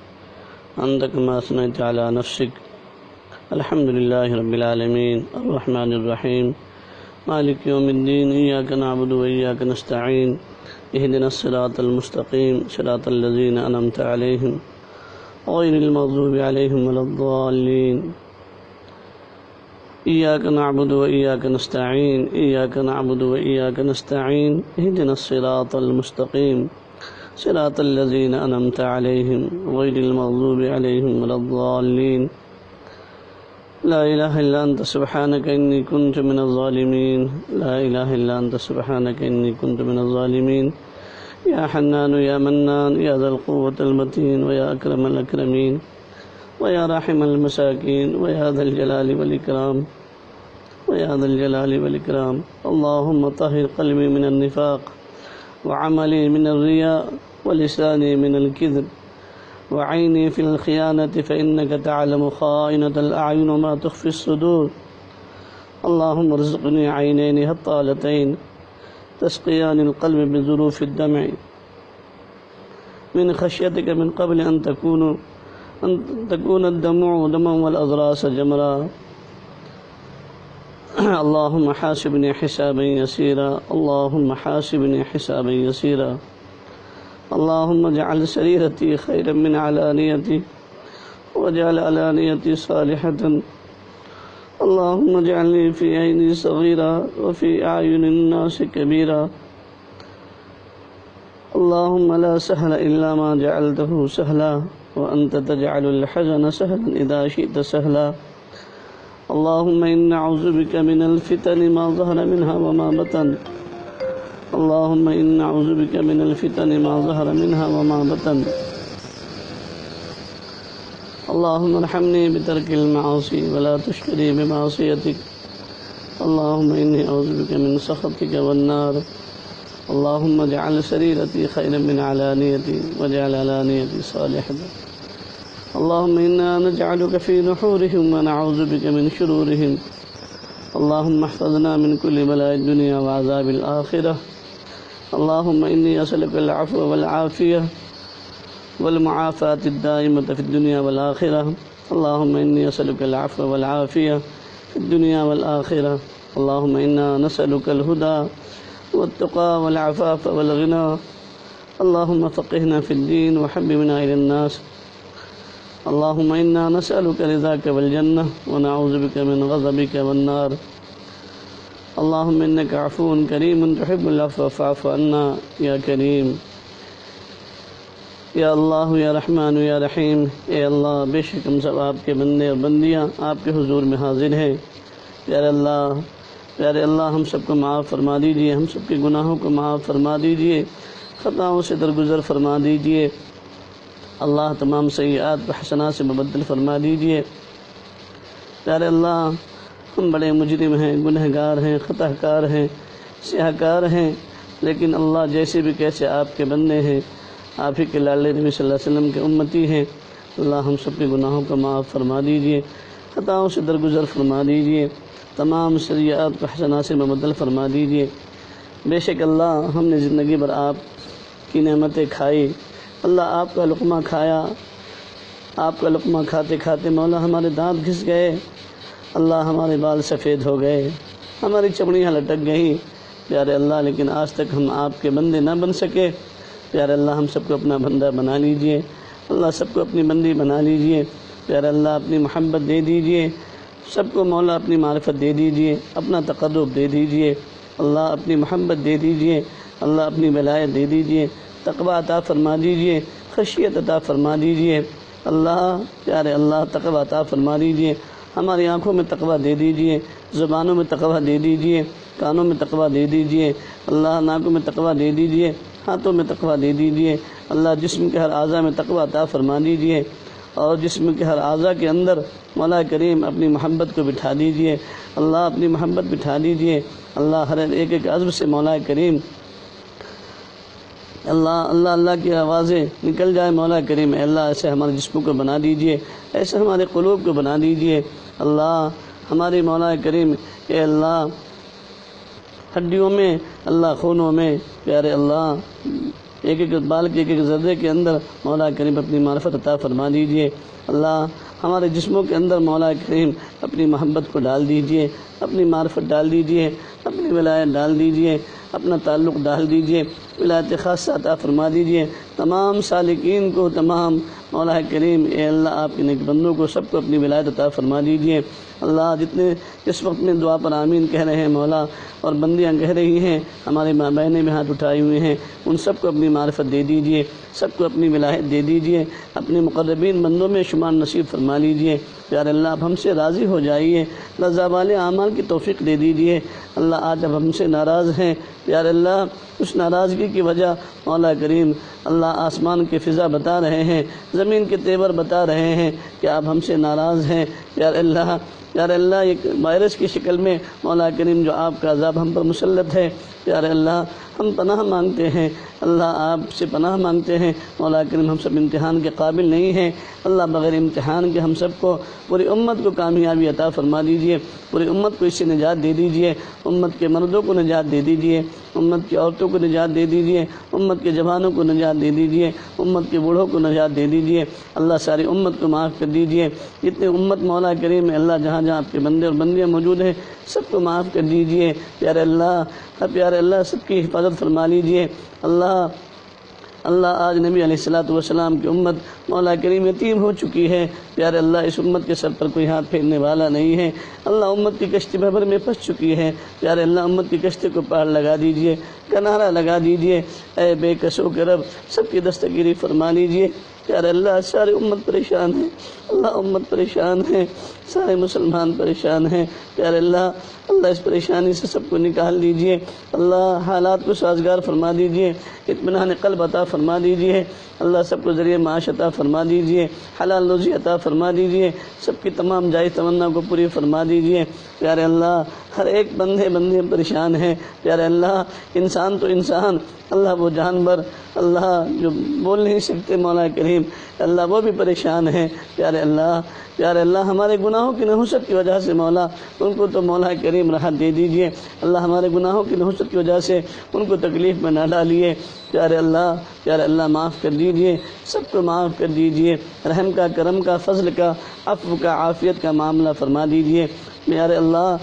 أنت كما أثنيت على نفسك الحمد لله رب العالمين الرحمن الرحيم مالك يوم الدين إياك نعبد وإياك نستعين اهدنا الصراط المستقيم صراط الذين أنعمت عليهم غير المغضوب عليهم ولا الضالين إياك نعبد وإياك نستعين إياك نعبد وإياك نستعين اهدنا الصراط المستقيم صراط الذين أنعمت عليهم غير المغضوب عليهم ولا الضالين لا إله إلا أنت سبحانك إني كنت من الظالمين لا إله إلا أنت سبحانك إني كنت من الظالمين يا حنان يا منان يا ذا القوة المتين ويا أكرم الأكرمين ويا راحم المساكين ويا ذا الجلال والإكرام ويا ذا الجلال والإكرام اللهم طهر قلبي من النفاق وعملي من الرياء ولساني من الكذب وعيني في الخيانة فإنك تعلم خائنة الأعين وما تخفي الصدور اللهم ارزقني عينين هطالتين تسقيان القلب بظروف الدمع من خشيتك من قبل أن تكون الدموع دما والأضراس جمرا اللهم حاسبني حسابا يسيرا اللهم حاسبني حسابا يسيرا اللهم اجعل سريرتي خيرا من علانيتي واجعل علانيتي صالحة اللهم اجعلني في عيني صغيرا وفي أعين الناس كبيرا اللهم لا سهل إلا ما جعلته سهلا وأنت تجعل الحزن سهلا إذا شئت سهلا اللهم إنا نعوذ بك من الفتن ما ظهر منها وما بطن اللهم إنا نعوذ بك من الفتن ما ظهر منها وما بطن اللهم ارحمني بترك المعاصي ولا تشقني بمعصيتك اللهم إني أعوذ بك من سخطك والنار اللهم اجعل سريرتي خيرا من علانيتي واجعل علانيتي صالحة اللهم إنا نجعلك في نحورهم ونعوذ بك من شرورهم. اللهم احفظنا من كل بلاء الدنيا وعذاب الآخرة. اللهم إني أسألك العفو والعافية والمعافاة الدائمة في الدنيا والآخرة. اللهم إني أسألك العفو والعافية في الدنيا والآخرة. اللهم إنا نسألك الهدى والتقى والعفاف والغنى. اللهم فقهنا في الدين وحببنا إلى الناس. اللهم إنا نسألك رضاك والجنة ونعوذ بك من غضبك والنار. اللهم إنك عفو كريم تحب العفو فاعف عنا یا کریم. یا اللہ یا رحمان یا رحیم. اے اللہ، بے شک ہم سب آپ کے بندے اور بندیاں آپ کے حضور میں حاضر ہیں. پیارے اللہ ہم سب کو معاف فرما دیجئے، ہم سب کے گناہوں کو معاف فرما دیجئے، خطاؤں سے درگزر فرما دیجئے. اللہ تمام سیئات و حسنات سے مبدل فرما دیجئے. پیارے اللہ، ہم بڑے مجرم ہیں، گنہگار ہیں، خطا کار ہیں، سیاہ کار ہیں، لیکن اللہ جیسے بھی کیسے آپ کے بندے ہیں، آپ ہی کے لاڈلے نبی صلی اللہ علیہ وسلم کے امتی ہیں. اللہ ہم سب کے گناہوں کو معاف فرما دیجئے، خطاؤں سے درگزر فرما دیجئے، تمام سیئات و حسنات سے مبدل فرما دیجئے. بے شک اللہ، ہم نے زندگی بھر آپ کی نعمتیں کھائی. اللہ آپ کا لقمہ کھایا، آپ کا لقمہ کھاتے کھاتے مولا ہمارے دانت گھس گئے. اللہ ہمارے بال سفید ہو گئے، ہماری چمڑیاں لٹک گئیں. پیارے اللہ، لیکن آج تک ہم آپ کے بندے نہ بن سکے. پیارے اللہ، ہم سب کو اپنا بندہ بنا لیجئے. اللہ سب کو اپنی بندی بنا لیجئے. پیارے اللہ، اپنی محبت دے دیجئے. سب کو مولا اپنی معرفت دے دیجئے، اپنا تقرب دے دیجئے. اللہ اپنی محبت دے دیجئے. اللہ اپنی ولایت دے دیجئے. تقوی عطا فرما دیجئے، خشیت عطا فرما دیجئے. اللہ پیارے اللہ، تقوی عطا فرما دیجئے. ہماری آنکھوں میں تقوی دے دیجئے، زبانوں میں تقوی دے دیجئے، کانوں میں تقوی دے دیجئے. اللہ ناکوں میں تقوی دے دیجئے، ہاتھوں میں تقوی دے دیجئے. اللہ جسم کے ہر اعضاء میں تقوی عطا فرما دیجئے، اور جسم کے ہر اعضاء کے اندر مولا کریم اپنی محبت کو بٹھا دیجئے. اللہ اپنی محبت بٹھا دیجئے. اللہ ہر ایک ایک عضو سے مولا کریم اللہ کی آوازیں نکل جائے. مولا کریم اے اللہ ایسے ہمارے جسموں کو بنا دیجئے، ایسے ہمارے قلوب کو بنا دیجئے. اللہ ہماری مولا کریم اے اللہ ہڈیوں میں، اللہ خونوں میں، پیارے اللہ ایک ایک بال کے ایک ایک ذرے کے اندر مولا کریم اپنی معرفت عطا فرما دیجئے. اللہ ہمارے جسموں کے اندر مولا کریم اپنی محبت کو ڈال دیجئے، اپنی معرفت ڈال دیجئے، اپنی ولایت ڈال دیجئے، اپنا تعلق ڈال دیجئے، ولایت خاصہ عطا فرما دیجئے. تمام سالکین کو، تمام مولا کریم اے اللہ آپ کے نیک بندوں کو سب کو اپنی ولایت عطا فرما دیجئے. اللہ جتنے اس وقت میں دعا پر آمین کہہ رہے ہیں مولا، اور بندیاں کہہ رہی ہیں، ہمارے ماں بہنیں بھی ہاتھ اٹھائے ہوئے ہیں، ان سب کو اپنی معرفت دے دیجئے، سب کو اپنی ولایت دے دیجئے، اپنے مقربین بندوں میں شمار نصیب فرما لیجئے. پیارے اللہ اب ہم سے راضی ہو جائیے، رضا والے اعمال کی توفیق دے دیجئے. اللہ آج اب ہم سے ناراض ہیں، پیارے اللہ اس ناراضگی کی وجہ مولا کریم اللہ آسمان کے فضا بتا رہے ہیں، زمین کے تیور بتا رہے ہیں کہ آپ ہم سے ناراض ہیں. پیارے اللہ ایک وائرس کی شکل میں مولا کریم جو آپ کا عذاب ہم پر مسلط ہے. پیارے اللہ ہم پناہ مانگتے ہیں، اللہ آپ سے پناہ مانگتے ہیں. مولا کریم ہم سب امتحان کے قابل نہیں ہیں. اللہ بغیر امتحان کے ہم سب کو، پوری امت کو کامیابی عطا فرما دیجئے. پوری امت کو اس سے نجات دے دیجئے. امت کے مردوں کو نجات دے دیجئے، امت کی عورتوں کو نجات دے دیجئے، امت کے جوانوں کو نجات دے دیجئے، امت کے بوڑھوں کو نجات دے دیجئے. اللہ ساری امت کو معاف کر دیجئے. جتنے امت مولا کریم اللہ جہاں جہاں آپ کے بندے اور بندیاں موجود ہیں سب کو معاف کر دیجئے. پیارے اللہ سب کی حفاظت فرما لیجئے. اللہ آج نبی علیہ السلام کی امت مولا کریم یتیم ہو چکی ہے. پیارے اللہ اس امت کے سر پر کوئی ہاتھ پھیرنے والا نہیں ہے. اللہ امت کی کشتی بھر میں پھنس چکی ہے. پیارے اللہ امت کی کشتی کو پار لگا دیجئے، کنارہ لگا دیجئے. اے بے کسوں کے رب سب کی دستگیری فرما لیجئے. پیارے اللہ ساری امت پریشان ہے، اللہ امت پریشان ہے، سارے مسلمان پریشان ہیں. پیارے اللہ اس پریشانی سے سب کو نکال دیجئے. اللہ حالات کو سازگار فرما دیجئے، اطمینان قلب عطا فرما دیجئے. اللہ سب کو ذریعہ معاش عطا فرما دیجئے، حلال روزی عطا فرما دیجئے. سب سب کی تمام جائز تمنا کو پوری فرما دیجئے پیارے اللہ۔ ہر ایک بندے پریشان ہیں پیارے اللہ، انسان تو انسان، اللہ وہ جانور اللہ جو بول نہیں سکتے مولا کریم اللہ وہ بھی پریشان ہیں پیارے اللہ ہمارے گناہوں کی نحوست کی وجہ سے مولا ان کو تو مولا کریم راحت دے دیجئے اللہ، ہمارے گناہوں کی نحوست کی وجہ سے ان کو تکلیف میں نہ ڈالیے پیارے اللہ معاف کر دیجئے، سب کو معاف کر دیجئے، رحم کا، کرم کا، فضل کا، عفو کا، عافیت کا معاملہ فرما دیجئے پیارے اللہ۔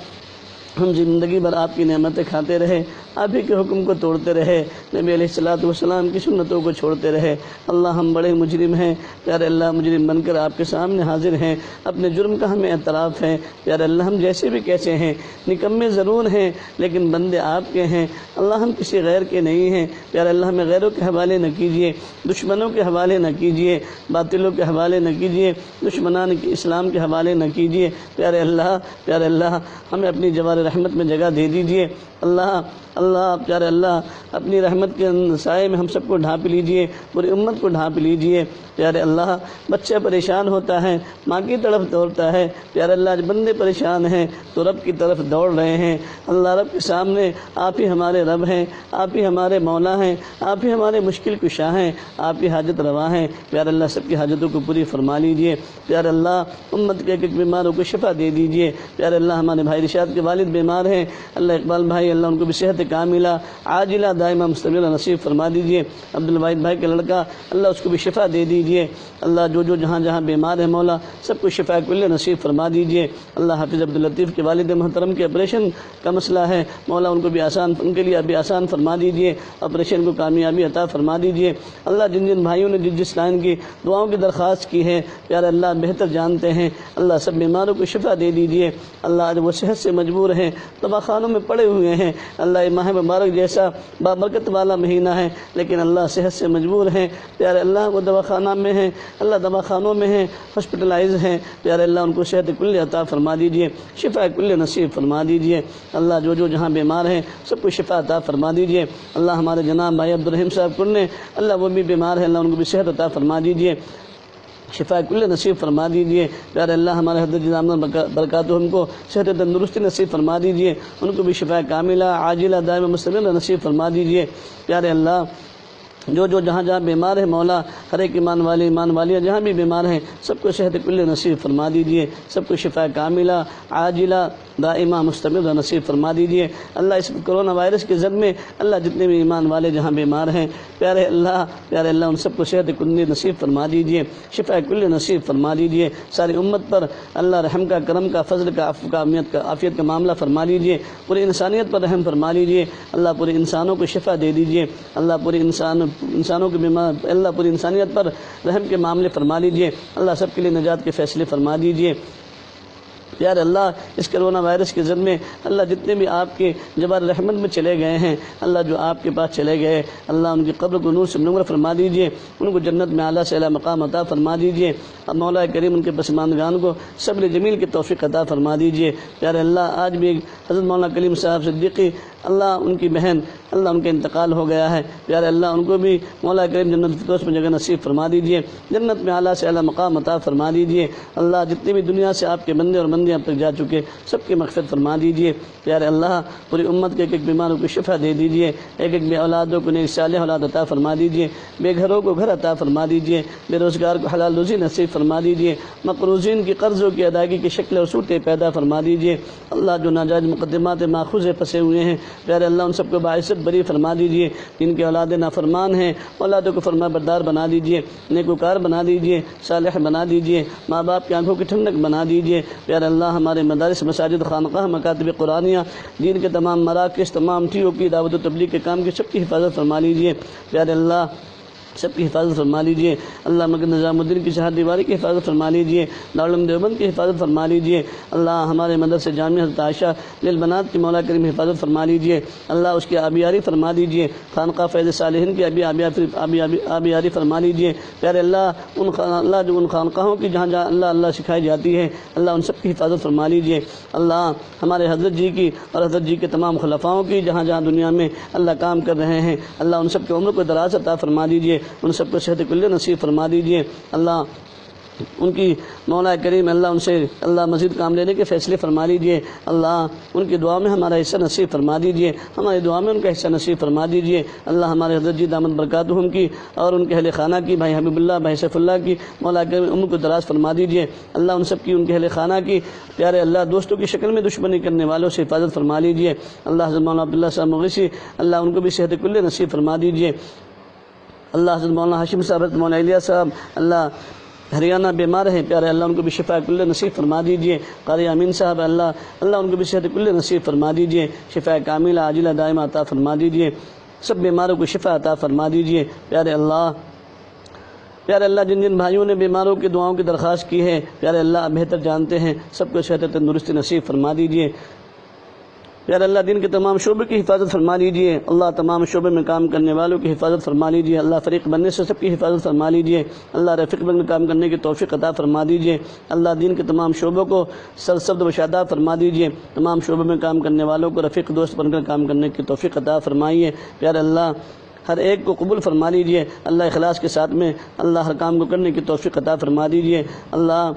ہم زندگی بھر آپ کی نعمتیں کھاتے رہے، آپ ہی کے حکم کو توڑتے رہے، نبی علیہ الصلوۃ والسلام کی سنتوں کو چھوڑتے رہے اللہ، ہم بڑے مجرم ہیں پیارے اللہ، مجرم بن کر آپ کے سامنے حاضر ہیں، اپنے جرم کا ہمیں اعتراف ہے پیارے اللہ، ہم جیسے بھی کیسے ہیں، نکمے ضرور ہیں لیکن بندے آپ کے ہیں اللہ، ہم کسی غیر کے نہیں ہیں پیارے اللہ، ہمیں غیروں کے حوالے نہ کیجیے، دشمنوں کے حوالے نہ کیجیے، باطلوں کے حوالے نہ کیجیے، دشمنان اسلام کے حوالے نہ کیجیے پیارے اللہ، ہمیں اپنی جوار رحمت میں جگہ دے دیجیے اللہ پیارے اللہ، اپنی رحمت کے سائے میں ہم سب کو ڈھانپ لیجئے، پوری امت کو ڈھانپ لیجئے پیارے اللہ۔ بچہ پریشان ہوتا ہے، ماں کی طرف دوڑتا ہے پیارے اللہ، آج بندے پریشان ہیں تو رب کی طرف دوڑ رہے ہیں اللہ، رب کے سامنے آپ ہی ہمارے رب ہیں، آپ ہی ہمارے مولا ہیں، آپ ہی ہمارے مشکل کشا ہیں، آپ ہی حاجت روا ہیں پیارے اللہ، سب کی حاجتوں کو پوری فرما لیجئے پیارے اللہ، امت کے ایک بیماروں کو شفا دے دیجئے پیارے اللہ، ہمارے بھائی رشاد کے والد بیمار ہیں اللہ، اقبال بھائی اللہ ان کو بھی صحت کاملہ عاجلہ دائمہ مستمرہ نصیب فرما دیجئے، عبد الواحد بھائی کا لڑکا اللہ اس کو بھی شفا دے دیجئے اللہ، جو جہاں بیمار ہے مولا سب کو شفا کل نصیب فرما دیجئے اللہ، حافظ عبد اللطیف کے والد محترم کے آپریشن کا مسئلہ ہے مولا ان کو بھی ان کے لیے ابھی آسان فرما دیجئے، آپریشن کو کامیابی عطا فرما دیجئے اللہ، جن بھائیوں نے جس لائن کی دعاؤں کی درخواست کی ہے پیارے اللہ بہتر جانتے ہیں اللہ، سب بیماروں کو شفا دے دیجئے اللہ، آج وہ صحت سے مجبور ہیں، دواخانوں میں پڑے ہوئے ہیں اللہ، یہ ماہ مبارک جیسا بابرکت والا مہینہ ہے لیکن اللہ صحت سے مجبور ہیں پیارے اللہ، وہ دواخانہ میں ہیں اللہ، دواخانوں میں ہیں، ہاسپٹلائز ہیں پیارے اللہ، ان کو صحت کل عطا فرما دیجئے، شفا کل نصیب فرما دیجئے اللہ، جو جہاں بیمار ہیں سب کو شفا عطا فرما دیجئے اللہ، ہمارے جناب بھائی عبدالرحیم صاحب کنے اللہ وہ بھی بیمار ہیں اللہ، ان کو بھی صحت عطا فرما دیجئے، شفا کل نصیب فرما دیجئے پیارے اللہ، ہمارے حضرت جناب برکاتہم کو صحت تندرستی نصیب فرما دیجئے، ان کو بھی شفا کاملہ عاجلہ دائمہ مستمرہ نصیب فرما دیجئے پیارے اللہ، جو جہاں بیمار ہے مولا، ہر ایک ایمان والیاں جہاں بھی بیمار ہیں سب کو صحت کل نصیب فرما دیجئے، سب کو شفا کاملہ عاجلہ دائمہ مستمرہ نصیب فرما دیجئے اللہ، اس کرونا وائرس کے زد میں اللہ جتنے بھی ایمان والے جہاں بیمار ہیں پیارے اللہ ان سب کو صحت کل نصیب فرما دیجئے، شفا کل نصیب فرما دیجئے، ساری امت پر اللہ رحم کا، کرم کا، فضل کا، عفو کا، عافیت کا معاملہ فرما لیجئے، پوری انسانیت پر رحم فرما لیجئے اللہ، پوری انسانوں کو شفا دے دیجئے اللہ، پوری انسانوں کے بیمار اللہ، پوری انسانیت پر رحم کے معاملے فرما لیجئے اللہ، سب کے لیے نجات کے فیصلے فرما دیجئے پیارے اللہ، اس کرونا وائرس کے ذریعے میں اللہ جتنے بھی آپ کے جبار رحمت میں چلے گئے ہیں اللہ، جو آپ کے پاس چلے گئے اللہ، ان کی قبر کو نور سے منور فرما دیجئے، ان کو جنت میں اعلیٰ سے اعلیٰ مقام عطا فرما دیجئے، اب مولا کریم ان کے پسماندگان کو صبر جمیل کی توفیق عطا فرما دیجئے پیارے اللہ، آج بھی حضرت مولانا کلیم صاحب صدیقی اللہ، ان کی بہن اللہ ان کا انتقال ہو گیا ہے پیارے اللہ، ان کو بھی مولا کریم جنت الفردوس میں جگہ نصیب فرما دیجئے، جنت میں اعلیٰ سے اعلیٰ مقام عطا فرما دیجئے اللہ، جتنے بھی دنیا سے آپ کے بندے اور بندیاں اب تک جا چکے سب کی مغفرت فرما دیجئے پیارے اللہ، پوری امت کے ایک بیماروں کو شفا دے دیجئے، ایک بے اولادوں کو نیک صالح اولاد عطا فرما دیجئے، بے گھروں کو گھر عطا فرما دیجئے، بے روزگار کو حلال روزی نصیب فرما دیجئے، مقروضین کی قرضوں کی ادائیگی کی شکل اور صورتیں پیدا فرما دیجئے اللہ، جو ناجائز مقدمات ماخوذ پھنسے ہوئے ہیں پیارے اللہ، ان سب کو باعث بری فرما دیجئے، جن کے اولاد نافرمان ہیں اولادوں کو فرما بردار بنا دیجئے، نیکوکار بنا دیجئے، صالح بنا دیجئے، ماں باپ کی آنکھوں کی ٹھنڈک بنا دیجئے پیارے اللہ، ہمارے مدارس، مساجد، خانقاہ، مکاتب قرآنیہ، دین کے تمام مراکز، تمام ٹیوں کی دعوت و تبلیغ کے کام کی سب کی حفاظت فرما لیجئے پیارے اللہ، سب کی حفاظت فرما لیجئے اللہ، مگر نظام الدین کی چہار دیواری کی حفاظت فرما لیجئے، دارالعلوم دیوبند کی حفاظت فرما لیجئے اللہ، ہمارے مدرسے جامعہ حضرت عائشہ للبنات کی مولا کریم حفاظت فرما لیجئے اللہ، اس کی آبیاری فرما دیجئے، خانقاہ فیض صالحین کی آبیاری فرما لیجئے پیارے اللہ، جو ان خانقاہوں کی جہاں اللہ سکھائی جاتی ہے اللہ، ان سب کی حفاظت فرما لیجئے اللہ، ہمارے حضرت جی کی اور حضرت جی کے تمام خلفاؤں کی جہاں دنیا میں اللہ کام کر رہے ہیں اللہ، ان سب کی عمر کو دراز عطا فرما دیجئے، ان سب کو صحت کل نصیب فرما دیجئے اللہ، ان کی مولا کریم اللہ ان سے اللہ مزید کام لینے کے فیصلے فرما لیجیے، اللہ ان کی دعا میں ہمارا حصہ نصیب فرما دیجیے، ہماری دعا میں ان کا حصہ نصیب فرما دیجیے، اللہ ہمارے حضرت جی دامت برکاتہم کی اور ان کے اہل خانہ کی، بھائی حبیب اللہ، بھائی سیف اللہ کی مولا کریم عمر کو دراز فرما دیجیے، اللہ ان سب کی، ان کے اہل خانہ کی پیارے اللہ دوستوں کی شکل میں دشمنی کرنے والوں سے حفاظت فرما لیجیے، اللہ حضرت مولانا عبداللہ صاحب مغیثی اللہ ان کو بھی صحت کل نصیب فرما دیجیے، اللہ حضرت مولانا ہاشم صاحب، حضرت مولانا الیاس صاحب اللہ ہریانہ بیمار ہیں، پیارے اللہ ان کو بھی شفا کل نصیب فرما دیجیے، قاری امین صاحب اللہ ان کو بھی صحت کل نصیب فرما دیجیے، شفا کاملہ عاجلہ دائمہ عطا فرما دیجیے، سب بیماروں کو شفا عطا فرما دیجیے، پیارے اللہ جن جن بھائیوں نے بیماروں کی دعاؤں کی درخواست کی ہے، پیارے اللہ آپ بہتر جانتے ہیں، سب کو صحت تندرستی نصیب فرما دیجیے، پیارے اللہ دین کے تمام شعبے کی حفاظت فرما لیجیے، اللہ تمام شعبے میں کام کرنے والوں کی حفاظت فرما لیجیے، اللہ فریق بننے سے سب کی حفاظت فرما لیجیے، اللہ رفیق بن کام کرنے کی توفیق عطا فرما دیجیے، اللہ دین کے تمام شعبوں کو سرسبد و شاداب فرما دیجیے، تمام شعبوں میں کام کرنے والوں کو رفیق دوست بن کر کام کرنے کی توفیق عطا فرمائیے، پیارے اللہ ہر ایک کو قبول فرما لیجیے، اللہ اخلاص کے ساتھ میں اللہ ہر کام کو کرنے کی توفیق عطا فرما دیجیے، اللہ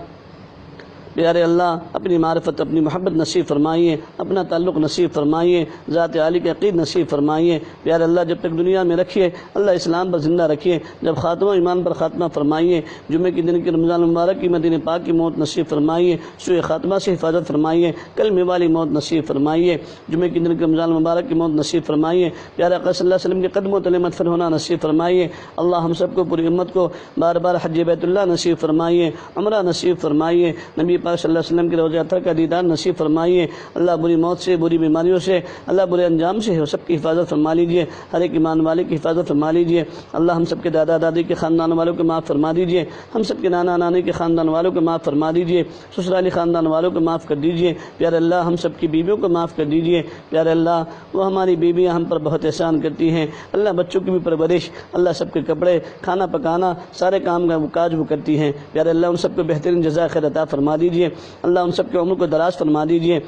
پیارے اللہ اپنی معرفت، اپنی محبت نصیب فرمائیے، اپنا تعلق نصیب فرمائیے، ذات عالی کے عقید نصیب فرمائیے، پیارے اللہ جب تک دنیا میں رکھیے اللہ اسلام پر زندہ رکھیے، جب خاتمہ ایمان پر خاتمہ فرمائیے، جمعہ کی دن کی رمضان مبارک کی مدینہ پاک کی موت نصیب فرمائیے، سوء خاتمہ سے حفاظت فرمائیے، کلمے والی موت نصیب فرمائیے، جمعہ کی دن کی رمضان مبارک کی موت نصیب فرمائیے، پیارے آقا صلی اللہ علیہ وسلم کے قدموں تلے مدفن ہونا نصیب فرمائیے، اللہ ہم سب کو پوری امت کو بار بار حج بیت اللہ نصیب فرمائیے، عمرہ نصیب فرمائیے، نبی پاک صلی اللہ علیہ وسلم کے روضہ اطہر کا دیدار نصیب فرمائیے، اللہ بری موت سے، بری بیماریوں سے، اللہ برے انجام سے سب کی حفاظت فرما لیجیے، ہر ایک ایمان والے کی حفاظت فرما لیجیے، اللہ ہم سب کے دادا دادی کے خاندان والوں کو معاف فرما دیجیے، ہم سب کے نانا نانی کے خاندان والوں کو معاف فرما دیجیے، سسرالی خاندان والوں کو معاف کر دیجیے، پیارے اللہ ہم سب کی بیویوں کو معاف کر دیجیے، پیارے اللہ وہ ہماری بیویاں ہم پر بہت احسان کرتی ہیں، اللہ بچوں کی بھی پرورش، اللہ سب کے کپڑے، کھانا پکانا، سارے کام کا کاج وہ کرتی ہیں، پیارے اللہ ان سب کو بہترین جزائے خیر عطا فرما دیجیے، اللہ ان سب کے عمر کو دراز فرما دیجیے،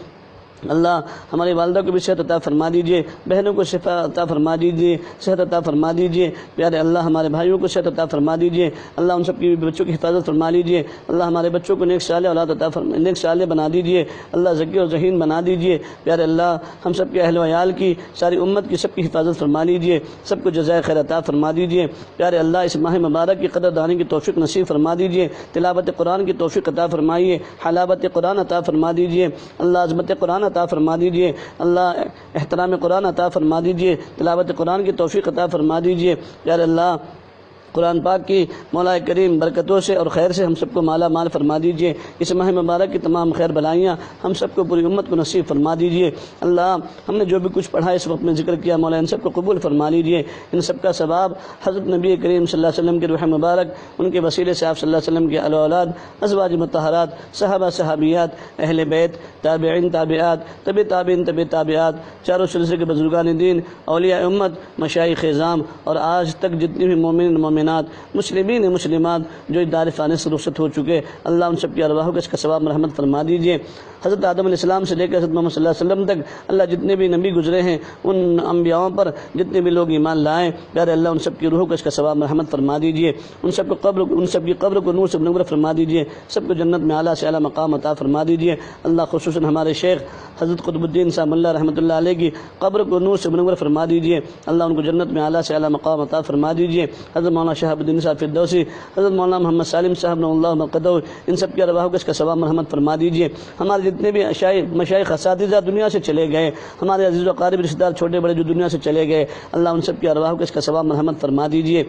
اللہ ہماری والدہ کو بھی صحت عطا فرما دیجیے، بہنوں کو شفا عطا فرما دیجیے، صحت عطا فرما دیجیے، پیارے اللہ ہمارے بھائیوں کو صحت عطا فرما دیجیے، اللہ ان سب کی بچوں کی حفاظت فرما لیجیے، اللہ ہمارے بچوں کو نیک صالح اولاد عطا فرما، نیک صالح بنا دیجیے، اللہ ذکی اور ذہین بنا دیجیے، پیارے اللہ ہم سب کے اہل و عیال کی، ساری امت کی سب کی حفاظت فرما لیجیے، سب کو جزائے خیر عطا فرما دیجیے، پیارے اللہ اس ماہ مبارک کی قدر دانی کی توفیق نصیب فرما دیجیے، تلاوت قرآن کی توفیق عطا فرمائیے، حلاوت قرآن عطا فرما دیجیے، اللہ عظمت قرآن عطا فرما دیجیے، اللہ احترام قرآن عطا فرما دیجیے، تلاوت قرآن کی توفیق عطا فرما دیجیے، پیارے اللہ قرآن پاک کی مولا کریم برکتوں سے اور خیر سے ہم سب کو مالا مال فرما دیجیے، اس ماہ مبارک کی تمام خیر بلائیاں ہم سب کو پوری امت کو نصیب فرما دیجیے، اللہ ہم نے جو بھی کچھ پڑھا اس وقت میں ذکر کیا مولا ان سب کو قبول فرما لیجیے، ان سب کا ثواب حضرت نبی کریم صلی اللہ علیہ وسلم کے روح مبارک، ان کے وسیلے سے آپ صلی اللہ علیہ وسلم کے اہل و اولاد، ازواج مطہرات، صحابہ صحابیات، اہل بیت، تابعین تابعات، طب تابعین طب تابعات، چاروں سلسلے کے بزرگان دین، اولیاء امت، مشائخ اعظام اور آج تک جتنی بھی مومن مومنات، مسلمین مسلمات جو دار فانی سے رخصت ہو چکے، اللہ ان سب کی ارواح کو اس کا ثواب مرحمت فرما دیجیے، حضرت آدم علیہ السلام سے لے کر حضرت محمد صلی اللہ علیہ وسلم تک اللہ جتنے بھی نبی گزرے ہیں ان انبیاءوں پر جتنے بھی لوگ ایمان لائیں، پیارے اللہ ان سب کی روح کو اس کا ثواب مرحمت فرما دیجیے، ان سب کی قبر کو نور سے منور فرما دیجیے، سب کو جنت میں اعلیٰ سے اعلیٰ مقام عطا فرما دیجیے، اللہ خصوصاً ہمارے شیخ حضرت قطب الدین صاحب اللہ رحمۃ اللہ علیہ کی قبر کو نور سے منور فرما دیجیے، اللہ ان کو جنت میں اعلیٰ سے اعلیٰ مقام عطا فرما دیجیے، حضرت مولانا شہاب الدین صاحب فردوسی، حضرت مولانا محمد سالم صاحب نے اللہ مقدو، ان سب کی ارواح کو اس کا ثواب مرحمت فرما دیجیے، ہمارے جتنے بھی مشائخ اساتذہ دنیا سے چلے گئے، ہمارے عزیز و اقارب رشتہ دار چھوٹے بڑے جو دنیا سے چلے گئے، اللہ ان سب کی ارواح کو اس کا ثواب مرحمت فرما دیجیے،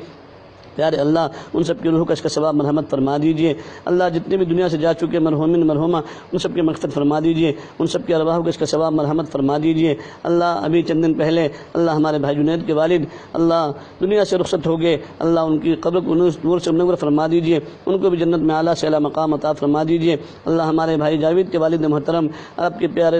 پیارے اللہ ان سب کی روح کا اس کا ثواب مرحمت فرما دیجیے، اللہ جتنے بھی دنیا سے جا چکے مرحومین مرحومہ ان سب کی مغفرت فرما دیجیے، ان سب کی ارواح کو اس کا ثواب مرحمت فرما دیجیے، اللہ ابھی چند دن پہلے اللہ ہمارے بھائی جنید کے والد اللہ دنیا سے رخصت ہو گئے، اللہ ان کی قبر کو نور سے منور فرما دیجیے، ان کو بھی جنت میں اعلیٰ سے اعلیٰ مقام عطا فرما دیجیے، اللہ ہمارے بھائی جاوید کے والد محترم آپ کے پیارے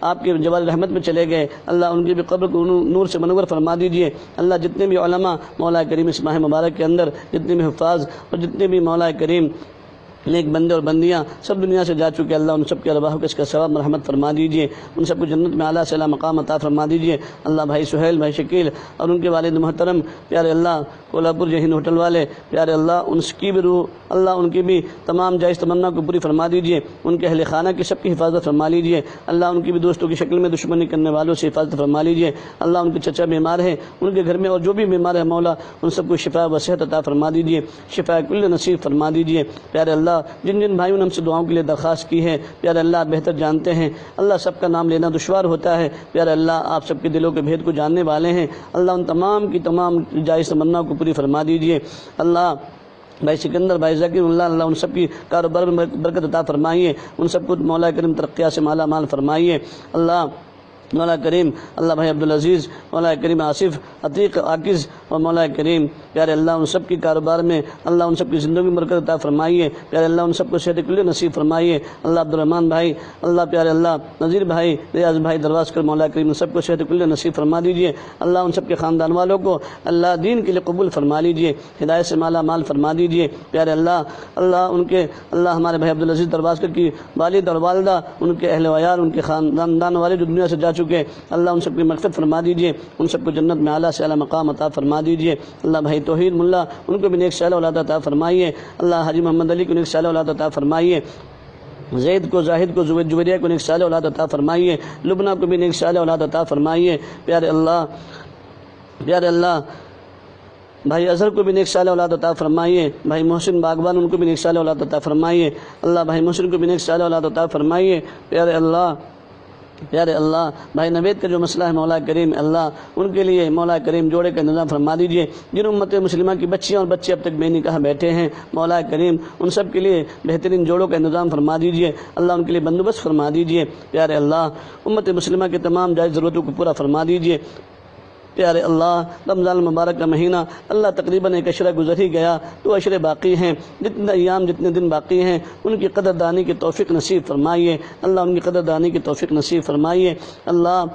آپ کے جوال رحمت میں چلے گئے، اللہ ان کی بھی قبر کو نور سے منور فرما دیجیے، اللہ جتنے بھی علماء مولا کریم اس ماہ مبارک کے اندر، جتنے بھی حفاظ اور جتنے بھی مولا کریم نیک بندے اور بندیاں سب دنیا سے جا چکے، اللہ ان سب کے ارواح کو اس کا ثواب مرحمت فرما دیجیے، ان سب کو جنت میں اعلیٰ سے اعلیٰ مقام عطا فرما دیجیے۔ اللہ بھائی سہیل، بھائی شکیل اور ان کے والد محترم پیارے اللہ کولہاپور جے ہند ہوٹل والے پیارے اللہ ان کی بھی روح، اللہ ان کی بھی تمام جائز تمنا کو پوری فرما دیجیے، ان کے اہل خانہ کی سب کی حفاظت فرما لیجیے، اللہ ان کی بھی دوستوں کی شکل میں دشمنی کرنے والوں سے حفاظت فرما لیجیے، اللہ ان کے چچا بیمار ہیں ان کے گھر میں اور جو بھی بیمار ہے مولا ان سب کو شفا و صحت عطا فرما دیجیے، شفا کل نصیب فرما دیجیے۔ پیارے اللہ جن جن بھائیوں نے ہم سے دعاؤں کے لیے درخواست کی ہے پیارے اللہ آپ بہتر جانتے ہیں، اللہ سب کا نام لینا دشوار ہوتا ہے، پیارے اللہ آپ سب کے دلوں کے بھید کو جاننے والے ہیں، اللہ ان تمام کی تمام جائز تمنا کو پوری فرما دیجیے۔ اللہ بھائی سکندر، بھائی ذکیر اللہ، اللہ ان سب کی کاروبار میں برکت عطا فرمائیے، ان سب کو مولا کریم ترقیات سے مالا مال فرمائیے۔ اللہ مولا کریم اللہ بھائی عبدالعزیز، مولا کریم آصف، عتیق، عاکز اور مولا کریم پیارے اللہ ان سب کی کاروبار میں اللہ ان سب کی زندگی میں برکت عطا فرمائیے، پیارے اللہ ان سب کو صحت کلی نصیب فرمائیے۔ اللہ عبدالرحمن بھائی، اللہ پیارے اللہ نذیر بھائی، ریاض بھائی درواز کر مولا کریم ان سب کو صحت کلی نصیب فرما دیجیے، اللہ ان سب کے خاندان والوں کو اللہ دین کے لیے قبول فرما لیجیے، ہدایت سے مالا مال فرما دیجیے، پیارے اللہ اللہ ان کے اللہ ہمارے بھائی عبدالعزیز درواز کر کی والد اور والدہ، ان کے اہل ویال، ان کے خاندان والے جو دنیا سے جا چکے، اللہ ان سب کی مغفرت فرما دیجیے، ان سب کو جنت میں اعلیٰ سے اعلیٰ مقام عطا فرما دیجیے۔ اللہ بھائی توحید ملا ان کو بھی نیک صالح اولاد عطا فرمائیے، اللہ حاجی محمد علی کو نیک صالح اولاد عطا فرمائیے، زید کو، زاہد کو، زبید جویریہ کو نیک صالح اولاد عطا فرمائیے، لبنہ کو بھی نیک صالح اولاد عطا فرمائیے، پیارے اللہ بھائی اظہر کو بھی نیک صالح اولاد عطا فرمائیے، بھائی محسن باغبان ان کو بھی نیک صالح اولاد عطا فرمائیے، اللہ بھائی محسن کو بھی نیک صالح اولاد عطا فرمائیے، پیارے اللہ بھائی نوید کا جو مسئلہ ہے مولا کریم اللہ ان کے لیے مولا کریم جوڑے کا انتظام فرما دیجیے، جن امت مسلمہ کی بچیاں اور بچے اب تک بے نکاح بیٹھے ہیں مولا کریم ان سب کے لیے بہترین جوڑوں کا انتظام فرما دیجیے، اللہ ان کے لیے بندوبست فرما دیجیے، پیارے اللہ امت مسلمہ کے تمام جائز ضرورتوں کو پورا فرما دیجیے، پیارے اللہ رمضان المبارک کا مہینہ اللہ تقریباً ایک عشرہ گزر ہی گیا، 2 عشرے باقی ہیں، جتنے ایام جتنے دن باقی ہیں ان کی قدر دانی کی توفیق نصیب فرمائیے، اللہ ان کی قدر دانی کی توفیق نصیب فرمائیے، اللہ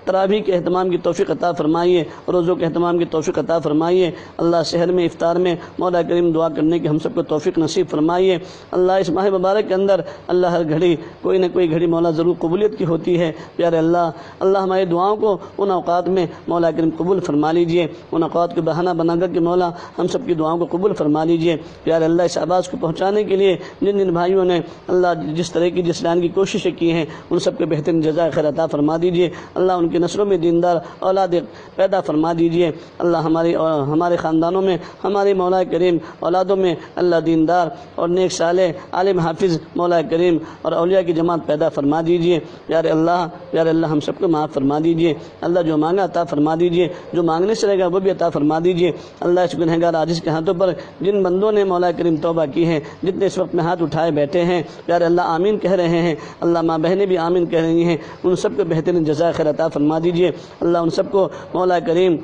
تراویح کے اہتمام کی توفیق عطا فرمائیے، روزوں کے اہتمام کی توفیق عطا فرمائیے، اللہ سحر میں افطار میں مولا کریم دعا کرنے کی ہم سب کو توفیق نصیب فرمائیے، اللہ اس ماہ مبارک کے اندر اللہ ہر گھڑی کوئی نہ کوئی گھڑی مولا ضرور قبولیت کی ہوتی ہے، پیارے اللہ ہماری دعاؤں کو ان اوقات میں مولا کریم قبول فرما لیجئے، ان اوقات کو بہانہ بنا کر کے مولا ہم سب کی دعاؤں کو قبول فرما لیجئے، پیارے اللہ اس آواز کو پہنچانے کے لیے جن جن بھائیوں نے اللہ جس طرح کی جس لائن کی کوششیں کی ہیں ان سب کے بہترین جزائے خیر عطا فرما دیجئے، اللہ ان کی نسلوں میں دیندار اولاد پیدا فرما دیجئے، اللہ ہمارے خاندانوں میں ہماری مولا کریم اولادوں میں اللہ دیندار اور نیک صالح عالم حافظ مولا کریم اور اولیاء کی جماعت پیدا فرما دیجئے، پیارے اللہ ہم سب کو معاف فرما دیجئے، اللہ جو مانگا عطا فرما دیجئے، جو مانگنے سے رہے گا وہ بھی عطا فرما دیجئے، اللہ اس گنہگار عاجز کے ہاتھوں پر جن بندوں نے مولا کریم توبہ کی ہے، جتنے اس وقت میں ہاتھ اٹھائے بیٹھے ہیں پیارے اللہ آمین کہہ رہے ہیں، اللہ ماں بہنیں بھی آمین کہہ رہی ہیں، ان سب کو بہترین جزائے خیر عطا فرما دیجئے، اللہ ان سب کو مولا کریم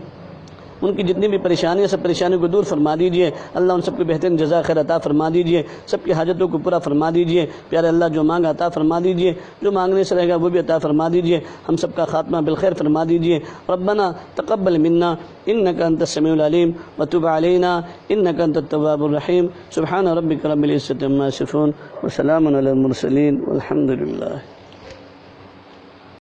ان کی جتنی بھی پریشانیاں سب پریشانیوں کو دور فرما دیجئے، اللہ ان سب کو بہترین جزائے خیر عطا فرما دیجئے، سب کی حاجتوں کو پورا فرما دیجئے، پیارے اللہ جو مانگا عطا فرما دیجئے، جو مانگنے سے رہے گا وہ بھی عطا فرما دیجئے، ہم سب کا خاتمہ بالخیر فرما دیجئے، ربنا تقبل منا انک انت السمیع العلیم وتب علینا انک انت التواب الرحیم، سبحان ربک رب العزۃ عما یصفون وسلام علی المرسلین والحمد للہ۔